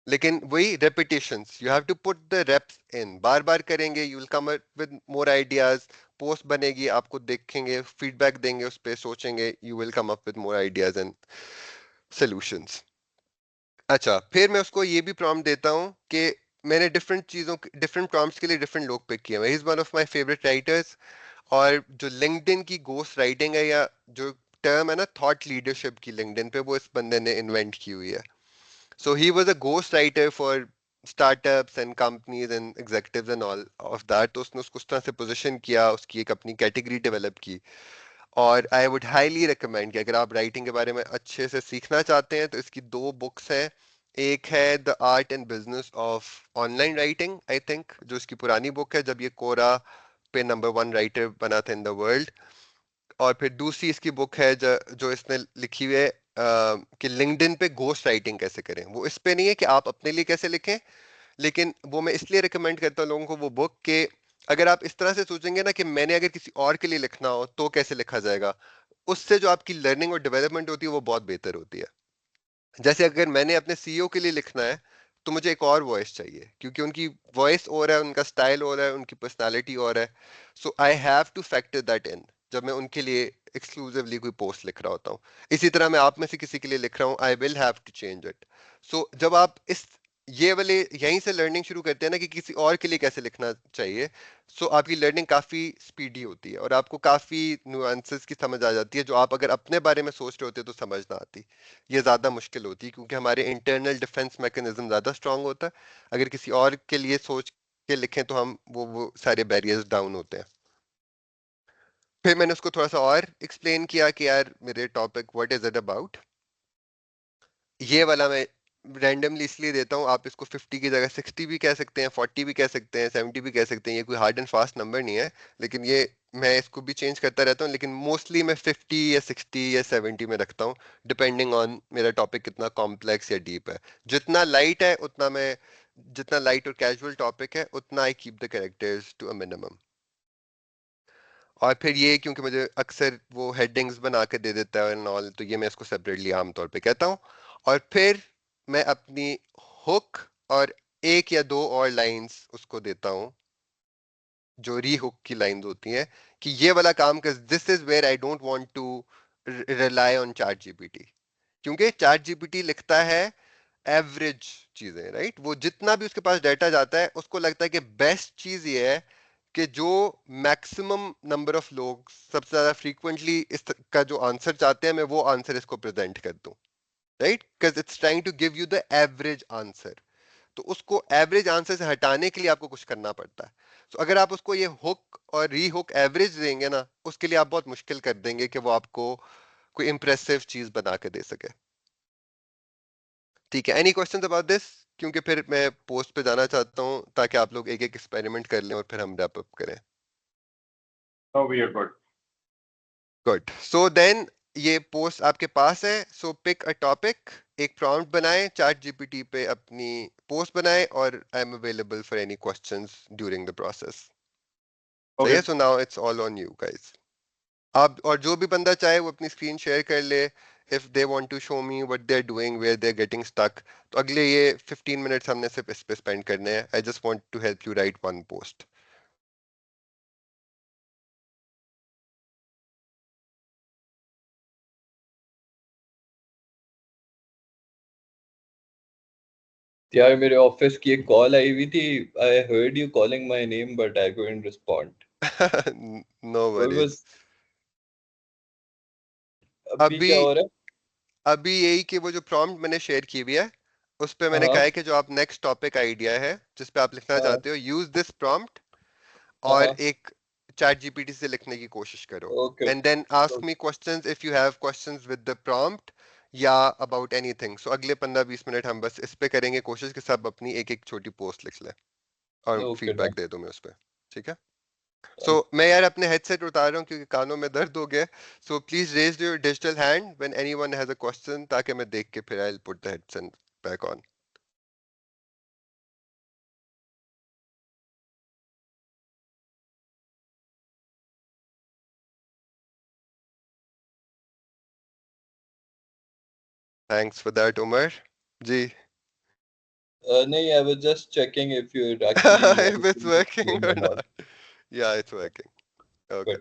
लेकिन वही repetitions, you have to put the reps in, बार बार करेंगे you will come with more ideas, post बनेगी, आपको देखेंगे, फीडबैक देंगे, उस पर सोचेंगे, you will come up with more ideas and solutions. अच्छा, फिर मैं उसको ये भी प्रॉम्प्ट देता हूँ कि मैंने डिफरेंट चीजों डिफरेंट प्रॉम्प्ट्स के लिए डिफरेंट लोग पिक किए हैं, he is one of my favourite writers. और जो लिंक्डइन की घोस्ट राइटिंग है, या जो टर्म है ना थॉट लीडरशिप की लिंक्डइन पे, वो इस बंदे ने इन्वेंट की हुई है। So he was a ghost writer for startups and companies and executives and all of that. तो उसने उसको उस तरह से पोजीशन किया, उसकी एक अपनी कैटेगरी डेवलप की। और आई वुड हाईली रिकमेंड कि अगर आप राइटिंग के बारे में अच्छे से सीखना चाहते हैं तो इसकी दो बुक्स हैं। एक है the art and business of online writing, I think, जो इसकी पुरानी बुक है जब ये कोरा पे नंबर 1 राइटर बना था इन द वर्ल्ड। और फिर दूसरी इसकी बुक है जो इसने लिखी हुई है कि लिंक्डइन पे घोस्ट राइटिंग कैसे करें। वो इस पे नहीं है कि आप अपने लिए कैसे लिखें, लेकिन वो मैं इसलिए रिकमेंड करता हूँ लोगों को वो बुक के, अगर आप इस तरह से सोचेंगे ना कि मैंने अगर किसी और के लिए लिखना हो तो कैसे लिखा जाएगा, उससे जो आपकी लर्निंग और डेवलपमेंट होती है वो बहुत बेहतर होती है। जैसे अगर मैंने अपने सीईओ के लिए लिखना है तो मुझे एक और वॉइस चाहिए, क्योंकि उनकी वॉइस और है, उनका स्टाइल और है, उनकी पर्सनालिटी और है। So I have to factor that in जब मैं उनके लिए एक्सक्लूसिवली कोई पोस्ट लिख रहा होता हूँ। इसी तरह मैं आप में से किसी के लिए लिख रहा हूँ, I will have to change it. So जब आप इस ये वाले यहीं से लर्निंग शुरू करते हैं ना कि किसी और के लिए कैसे लिखना चाहिए, सो आपकी लर्निंग काफी स्पीडी होती है और आपको काफी नुआंसेस की समझ आ जाती है, जो आप अगर अपने बारे में सोच रहे होते तो समझ ना आती। ये ज्यादा मुश्किल होती है क्योंकि हमारे इंटरनल डिफेंस मैकेनिज्म ज्यादा स्ट्रांग होता है। अगर किसी और के लिए सोच के लिखें तो हम वो सारे बैरियर्स डाउन होते हैं। फिर मैंने उसको थोड़ा सा और एक्सप्लेन किया कि यार मेरे topic what is it about, ये वाला मैं रैंडमली इसलिए देता हूँ, आप इसको 50 की जगह 60 भी कह सकते हैं, 40 भी कह सकते हैं, 70 भी कह सकते हैं, ये कोई हार्ड एंड फास्ट नंबर नहीं है। लेकिन ये मैं इसको भी चेंज करता रहता हूँ, लेकिन मोस्टली मैं 50 या 60 या 70 में रखता हूँ, डिपेंडिंग ऑन मेरा टॉपिक कितना कॉम्प्लेक्स या डीप है। जितना लाइट है उतना मैं, जितना लाइट और कैजुअल टॉपिक है उतना I keep the characters to a minimum. और फिर ये क्योंकि मुझे अक्सर वो हेडिंग्स बना के दे देता है एंड ऑल, तो ये मैं इसको सेपरेटली आमतौर पे कहता हूँ। और फिर मैं अपनी हुक और एक या दो और लाइंस उसको देता हूँ, जो री हुक की लाइंस होती हैं, कि ये वाला काम कर, this is where I don't want to rely on chat GPT. क्योंकि चैट जीपीटी लिखता है एवरेज चीजें, राइट, वो जितना भी उसके पास डाटा जाता है उसको लगता है कि बेस्ट चीज ये है कि जो मैक्सिमम नंबर ऑफ लोग सबसे ज्यादा फ्रीक्वेंटली इसका जो आंसर चाहते हैं मैं वो आंसर इसको प्रेजेंट कर दूं, right, because it's trying to give you the average answer. तो उसको एवरेज आंसर से हटाने के लिए आपको कुछ करना पड़ता है। तो अगर आप उसको ये हुक और री हुक एवरेज देंगे ना, उसके लिए आप बहुत मुश्किल कर देंगे कि वो आपको कोई इंप्रेसिव चीज बना के दे सके। ठीक है, एनी क्वेश्चंस अबाउट दिस? क्योंकि फिर मैं पोस्ट पे जाना चाहता हूँ ताकि आप लोग एक एक एक्सपेरिमेंट कर लें और फिर हम रैप अप करें। No, we are good. Good, so then ये पोस्ट आपके पास है। सो पिक अ टॉपिक, एक प्रॉम्प्ट बनाएं चैट जीपीटी पे, अपनी पोस्ट बनाएं और I am available for any questions during the process. सही है? Okay. So now it's all on you guys. आप और जो भी बंदा चाहे वो अपनी स्क्रीन शेयर कर ले, if they want to show me what they are doing, where they are getting stuck. तो अगले ये 15 मिनट्स हमने सिर्फ इस पे स्पेंड करने हैं। I just want to help you write one post. यार मेरे ऑफिस की एक कॉल आई हुई थी. I heard you calling my name but I couldn't respond. No what worries. Was अभी अभी क्या हो रहा है? अभी यही कि वो जो प्रॉम्प्ट मैंने शेयर की हुई है, उस पे मैंने कहा हाँ है कि जो आप नेक्स्ट टॉपिक आइडिया है जिस पे आप लिखना हाँ चाहते हो, यूज दिस प्रॉम्प्ट और हाँ. एक चैट जीपीटी से लिखने की कोशिश करो। Okay and then ask me questions if you have questions with the prompt या अबाउट एनीथिंग। सो अगले 15-20 मिनट हम बस इस पे करेंगे कोशिश कि सब अपनी एक एक छोटी पोस्ट लिख लें और ओके फीडबैक दे दूं मैं उस पे। ठीक है? सो मैं यार अपने हेडसेट उतार रहा हूँ क्योंकि कानों में दर्द हो गया। So please raise your digital hand when anyone has a question, ताकि मैं देख के फिर I will put the headset back on. Thanks for that Umar ji. नहीं, I was just checking if you actually If it's working or not. not. Yeah, it's working. Okay.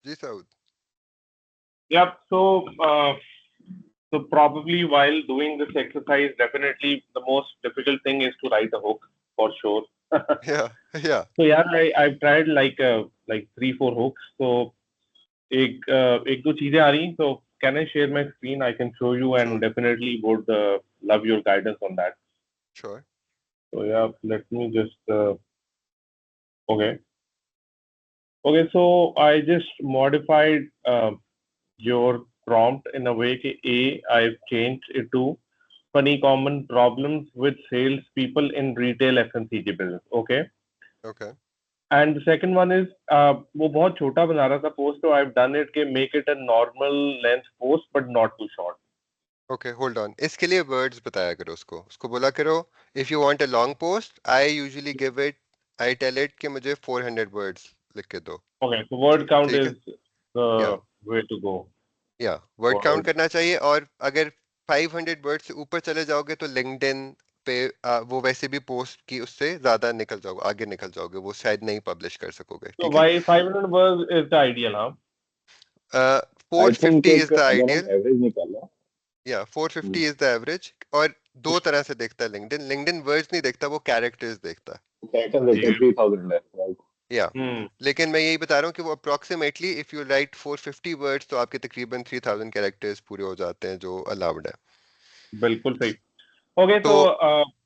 जी Saud. Yep. So probably while doing this exercise, definitely the most difficult thing is to write a hook for sure. Yeah. So yeah, I've tried like 3-4 hooks. So एक दो चीजें आ रही, so can I share my screen? I can show you and Sure. definitely would love your guidance on that. Sure. So yeah, let me just okay. So I just modified your prompt in a way that I've changed it to funny common problems with sales people in retail FMCG business. Okay. Okay. And the second one is वो बहुत छोटा बना रहा था post, so I've done it कि make it a normal length post but not too short. Okay, hold on. इसके लिए words बताया करो उसको बोला करो if you want a long post, I usually I tell it कि मुझे 400 words लिख के दो. Okay, so word count ठीक is है? the Yeah. way to go. Yeah, word Word. count करना चाहिए, और अगर 500 वर्ड से ऊपर चले जाओगे तो लिंक्डइन पे वो वैसे भी पोस्ट की उससे ज्यादा निकल जाओगे, आगे निकल जाओगे, वो शायद नहीं पब्लिश कर सकोगे. So ठीक है? why 500 words is the ideal, huh? I think 450 is the अगर हम ideal. एवरेज निकालना, 450 is the average. और दो तरह से देखता है लिंक्डइन वर्ड्स नहीं देखता, वो कैरेक्टर्स देखता है. कैरेक्टर देखते हैं 3000 है, राइट? या लेकिन मैं यही बता रहा हूँ कि वो approximately if you right 450 words तो आपके तकरीबन 3000 कैरेक्टर्स पूरे हो जाते हैं, जो अलाउड है. बिल्कुल सही. ओके, तो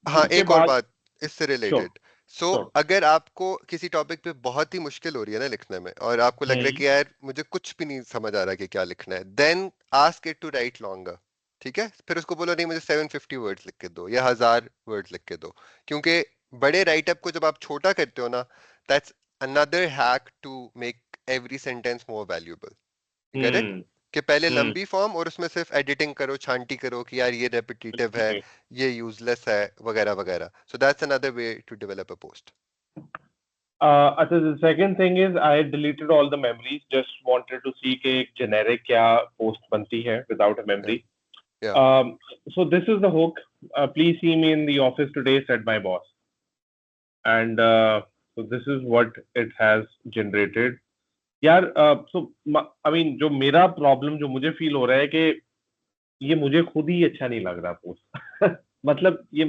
हाँ, इसके एक और बाद बात इससे रिलेटेड. सो sure. अगर आपको किसी टॉपिक पे बहुत ही मुश्किल हो रही है ना लिखने में, और आपको लग रहा है कि यार मुझे कुछ भी नहीं समझ आ रहा कि क्या लिखना है, then ask it to write longer. ठीक है? फिर उसको बोलो नहीं मुझे 750 वर्ड्स लिख के दो या 1000 वर्ड्स लिख के दो. क्योंकि बड़े राइटअप को जब आप छोटा करते हो ना, that's another hack to make every sentence more valuable. Get it? कि पहले लंबी फॉर्म और उसमें सिर्फ एडिटिंग करो, छांटी करो कि यार ये रेपिटेटिव है, ये यूजलेस है, वगैरह वगैरह. So that's another way to develop a post. अच्छा, the second thing is I deleted all the memories. Just wanted to see कि एक generic क्या post बनती है without a memory. Yeah. So this is the hook. Please see me in the office today, said my boss. And so this is what it has generated. यार so I mean जो मेरा प्रॉब्लम जो मुझे फील हो रहा है कि ये मुझे खुद ही अच्छा नहीं लग रहा पोस्ट. मतलब ये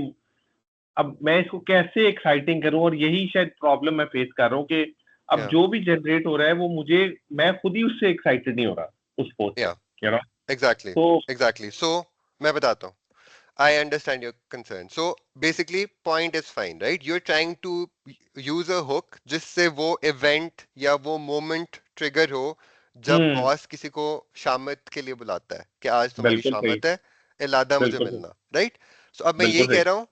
अब मैं इसको कैसे एक्साइटिंग करूं, और यही शायद प्रॉब्लम मैं फेस कर रहा हूं कि अब जो भी जनरेट हो रहा है वो मैं खुद ही उससे एक्साइटेड नहीं हो रहा उस पोस्ट से, यू नो. एग्जैक्टली. सो मैं बताता हूँ. I understand your concern. So basically, point is fine, right? You're trying to use a hook जिससे वो event या वो moment trigger हो जब बॉस किसी को शामत के लिए बुलाता है कि आज तुम्हारी शामत है, इलादा मुझे मिलना, right? So अब मैं यही कह रहा हूँ,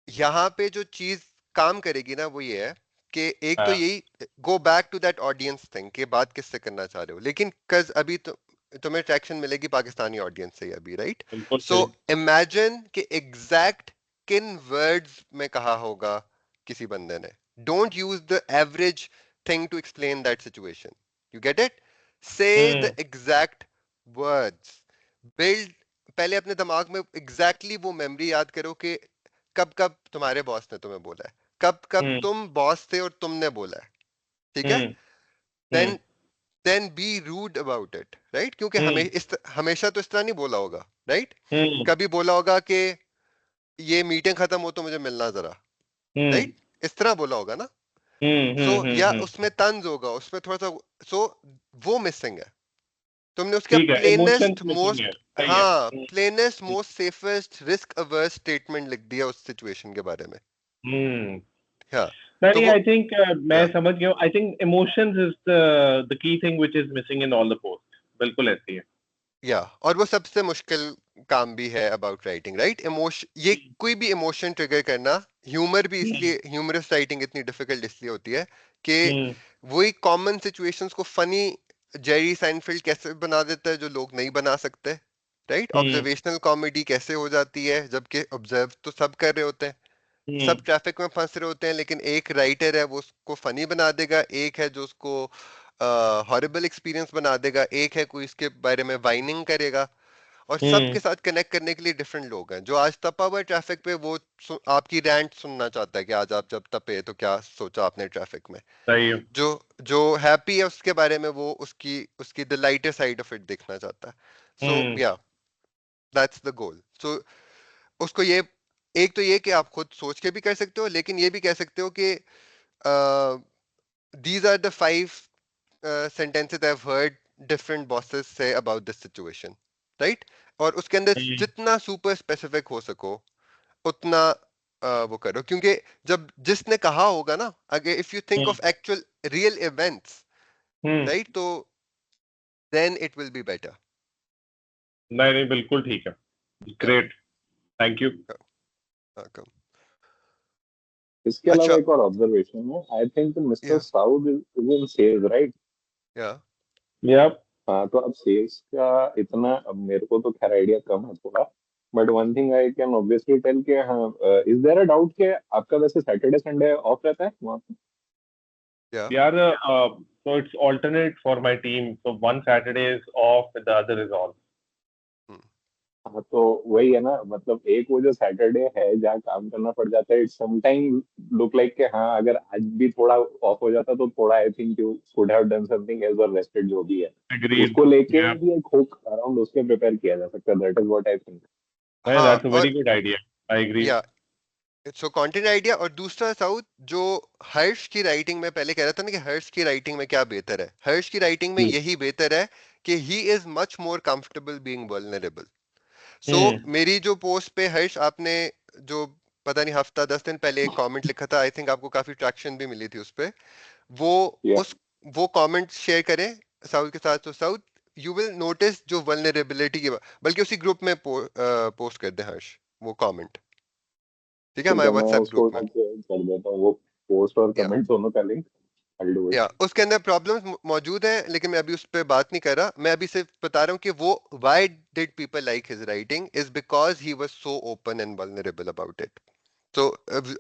यहाँ पे जो चीज काम करेगी ना वो ये है कि एक तो यही go back to that audience thing कि बात किससे करना चाह रहे हो, लेकिन कज अभी तो तुम्हें ट्रैक्शन मिलेगी पाकिस्तानी ऑडियंस से अभी, राइट? सो इमेजिन कि एग्जैक्ट किन वर्ड्स में कहा होगा किसी बंदे ने. Don't use the average thing to explain that situation. You get it? Say the exact words. Build पहले अपने दिमाग में एग्जैक्टली वो मेमोरी याद करो कि कब कब तुम्हारे बॉस ने तुम्हें बोला है, कब कब तुम बॉस थे और तुमने बोला है. ठीक है? then be rude about it, right? क्योंकि हमेशा तो इस तरह नहीं बोला होगा, right? कभी बोला होगा कि ये मीटिंग खत्म हो तो मुझे मिलना जरा, right? इस तरह बोला होगा ना. या उसमें तंज होगा, उसमें थोड़ा सा, वो मिसिंग है. तुमने उसके plainest most safest risk averse statement लिख दिया उस सिचुएशन के बारे में. हाँ, नहीं, I think मैं समझ गया. I think emotions is the key thing which is missing in all the posts. बिल्कुल ऐसी है. और वो सबसे मुश्किल काम भी है अबाउट राइटिंग, राइट? इमोशन, ये कोई भी इमोशन ट्रिगर करना. ह्यूमर भी इसलिए, ह्यूमरस राइटिंग इतनी डिफिकल्ट इसलिए होती है कि वही कॉमन सिचुएशंस को फनी जेरी साइनफील्ड कैसे बना देता है जो लोग नहीं बना सकते, राइट? ऑब्जर्वेशनल कॉमेडी कैसे हो जाती है जबकि ऑब्जर्व तो सब कर रहे होते हैं, सब ट्रैफिक में फंस रहे होते हैं, लेकिन एक राइटर है वो उसको फनी बना देगा, एक है जो उसको हॉरिबल एक्सपीरियंस बना देगा, एक है कोई इसके बारे में वाइनिंग करेगा, और सबके साथ कनेक्ट करने के लिए डिफरेंट लोग हैं. जो आज तपा हुआ है ट्रैफिक पे वो आपकी रैंट सुनना चाहता है कि आज आप जब तपे तो क्या सोचा आपने ट्रैफिक में. जो हैप्पी है उसके बारे में वो उसकी उसकी the lighter side of it देखना चाहता है. सो या दैट्स द गोल. सो उसको ये, एक तो ये कि आप खुद सोच के भी कर सकते हो, लेकिन ये भी कह सकते हो कि these are the 5 sentences I've heard different bosses say about this situation, right? और उसके अंदर जितना सुपर स्पेसिफिक हो सको उतना वो करो, क्योंकि जब जिसने कहा होगा ना, अगर if you think of actual real events, right, तो then it will be better. नहीं नहीं, बिल्कुल ठीक है. Great, thank you. इसके अलावा अच्छा, एक और ऑब्जर्वेशन है. आई थिंक मिस्टर या Saud is in sales, right? या या हाँ, तो अब सेल्स का इतना, अब मेरे को तो खैर आइडिया कम है थोड़ा, but one thing I can obviously tell कि हाँ, इज देयर अ डाउट कि आपका वैसे सैटरडे संडे ऑफ रहता है वहाँ पे? या यार, so it's alternate for my team. So one Saturday is off, the other is on. हाँ, तो वही है ना, मतलब एक वो जो सैटरडे है जहाँ काम करना पड़ जाता है, इट्स समटाइम लुक लाइक कि हाँ, अगर आज भी थोड़ा ऑफ हो जाता तो थोड़ा I think you could have done something as और रेस्टेड जो भी है. Agreed. उसको लेके Yeah. भी एक हुक अराउंड उसके प्रिपेयर किया जा सकता है. That is what I think. Hey, हाँ, that's a very और good idea. I agree. या सो कंटेंट आइडिया. और दूसरा साउथ, जो हर्ष की राइटिंग में पहले कह रहा था ना कि हर्ष की राइटिंग में क्या बेहतर है, हर्ष की राइटिंग में यही बेहतर है कि he is much more comfortable being vulnerable. So मेरी जो पोस्ट पे हर्ष आपने जो पता नहीं हफ्ता 10 दिन पहले एक कमेंट लिखा था, आई थिंक आपको काफी ट्रैक्शन भी मिली थी उस पे. वो उस वो कमेंट शेयर करें साउथ के साथ. तो साउथ, यू विल नोटिस जो वल्नरेबिलिटी की बल्कि उसी ग्रुप में पोस्ट कर दे हर्ष वो कमेंट, ठीक है, ठीक हमारे है, मैं व्हाट्सएप उसको ग्रुप में. उठा के कर देता हूँ वो पोस्ट और या कमेंट दोनों का लिंक. I do it. या उसके अंदर प्रॉब्लम्स मौजूद हैं, लेकिन मैं अभी उस पर बात नहीं कर रहा. मैं अभी सिर्फ बता रहा हूँ कि वो why did people like his writing is because he was so open and vulnerable about it. तो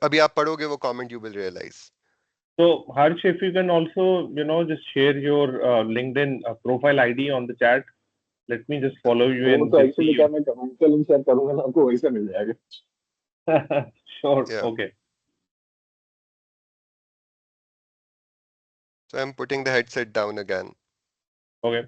अभी आप पढ़ोगे वो comment, you will realize. So, Harsh, if you can also, just share your LinkedIn profile ID on the chat. Let me just follow you वो and तो just see एक्चुअली क्या, you. मैं कमेंट का लिंक शेयर करूंगा ना आपको, वहीं से मिल जाएगा. Sure. या Okay. So I am putting the headset down again. Okay.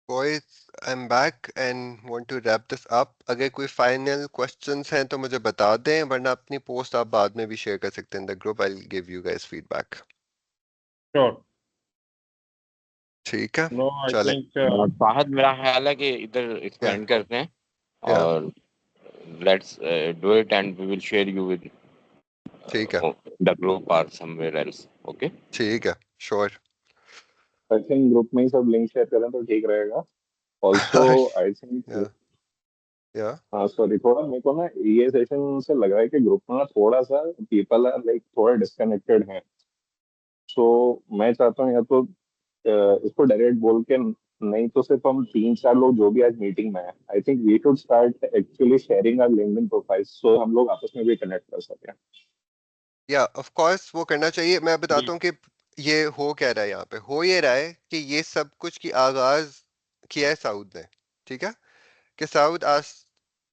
Boys, I'm back and want to wrap this up. अगर कोई final questions हैं तो मुझे बता दें, वरना अपनी post आप बाद में भी share कर सकते हैं in the group. I'll give you guys feedback. Sure. ठीक है? No, I चलें. think फाहद, मेरा ख्याल है कि इधर इसको Yeah. एंड करते हैं Yeah. और let's do it and we will share you with ठीक है. द ग्रुप और समवेयर एल्स. ओके, ठीक है. Sure. आई थिंक ग्रुप में ही सब लिंक शेयर करें तो ठीक रहेगा. Also I think Yeah. Yeah. हाँ सॉरी, थोड़ा मेरे को ना ये सेशन से लग रहा है कि ग्रुप में ना थोड़ा सा पीपल आर लाइक थोड़ा डिस्कनेक्टेड हैं. सो मैं चाहता हूँ या तो इसको डायरेक्ट बोल के, नहीं तो सिर्फ हम 3-4 लोग जो भी आज मीटिंग में है, I think we should start actually sharing our LinkedIn profiles so हम लोग आपस में भी कनेक्ट कर सकें. या ऑफ कोर्स वो करना चाहिए. मैं बताता हूँ कि ये हो क्या रहा है यहाँ पे. हो ये रहा है कि ये सब कुछ की आगाज किया है साउद ने. ठीक है, कि साउद आज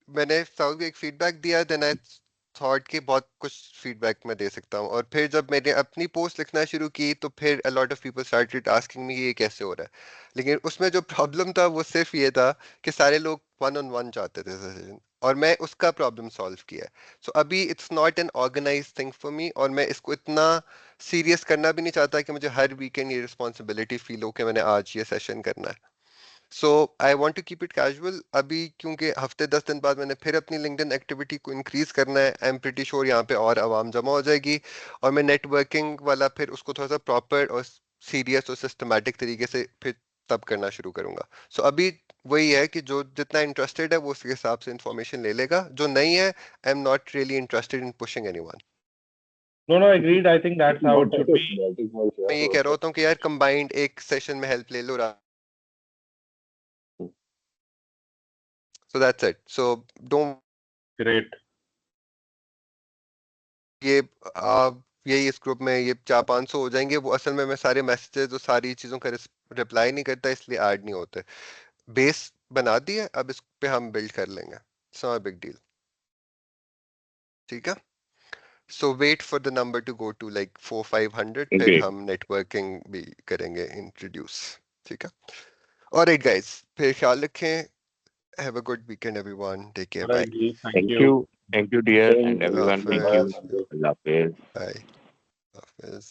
मैंने साउद को एक फीडबैक दिया, देन आई थॉट कि बहुत कुछ फीडबैक मैं दे सकता हूँ. और फिर जब मैंने अपनी पोस्ट लिखना शुरू की तो फिर अ lot of people started asking me ये कैसे हो रहा है. लेकिन उसमें जो प्रॉब्लम था वो सिर्फ ये था कि सारे लोग 1-on-1 चाहते थे सेशन, और मैं उसका प्रॉब्लम सॉल्व किया. सो अभी it's not an organize thing for me, और मैं इसको इतना सीरियस करना भी नहीं चाहता कि मुझे हर वीकेंड ये रिस्पॉन्सिबिलिटी फील हो कि मैंने आज ये सेशन करना है. So I want to keep it casual अभी, क्योंकि हफ्ते 10 दिन बाद मैंने फिर अपनी लिंक्डइन एक्टिविटी को इंक्रीज करना है. आई एम प्रीटी श्योर यहाँ पे और आवाम जमा हो जाएगी, और मैं नेटवर्किंग वाला फिर उसको थोड़ा सा प्रॉपर और सीरियस और सिस्टमैटिक तरीके से फिर तब करना शुरू करूंगा. सो अभी वही है कि जो जितना इंटरेस्टेड है वो उसके हिसाब से इंफॉर्मेशन ले लेगा, जो नहीं है I am not really interested in pushing anyone. no, agreed. I think that's how it should be. मैं ये कह रहा होता हूँ कि यार कंबाइंड एक सेशन में हेल्प ले लो. So that's it. So don't Great. ये यही इस ग्रुप में ये 400-500 हो जाएंगे. वो असल में मैं सारे मैसेजेस और सारी चीजों का रिप्लाई नहीं करता, इसलिए ऐड नहीं होते. बेस बना दिए, अब इस पे हम बिल्ड कर लेंगे. So big deal. ठीक है. So wait for the number to go to like 400-500, फिर Okay. हम नेटवर्किंग भी करेंगे इंट्रोड्यूस. ठीक है. ऑलराइट गाइस, फिर ख्याल रखें. Have a good weekend everyone. Take care. All bye. right, Ji. Thank you, dear, and everyone. Thank you. Hafiz. Allah Hafiz. Bye. Hafiz.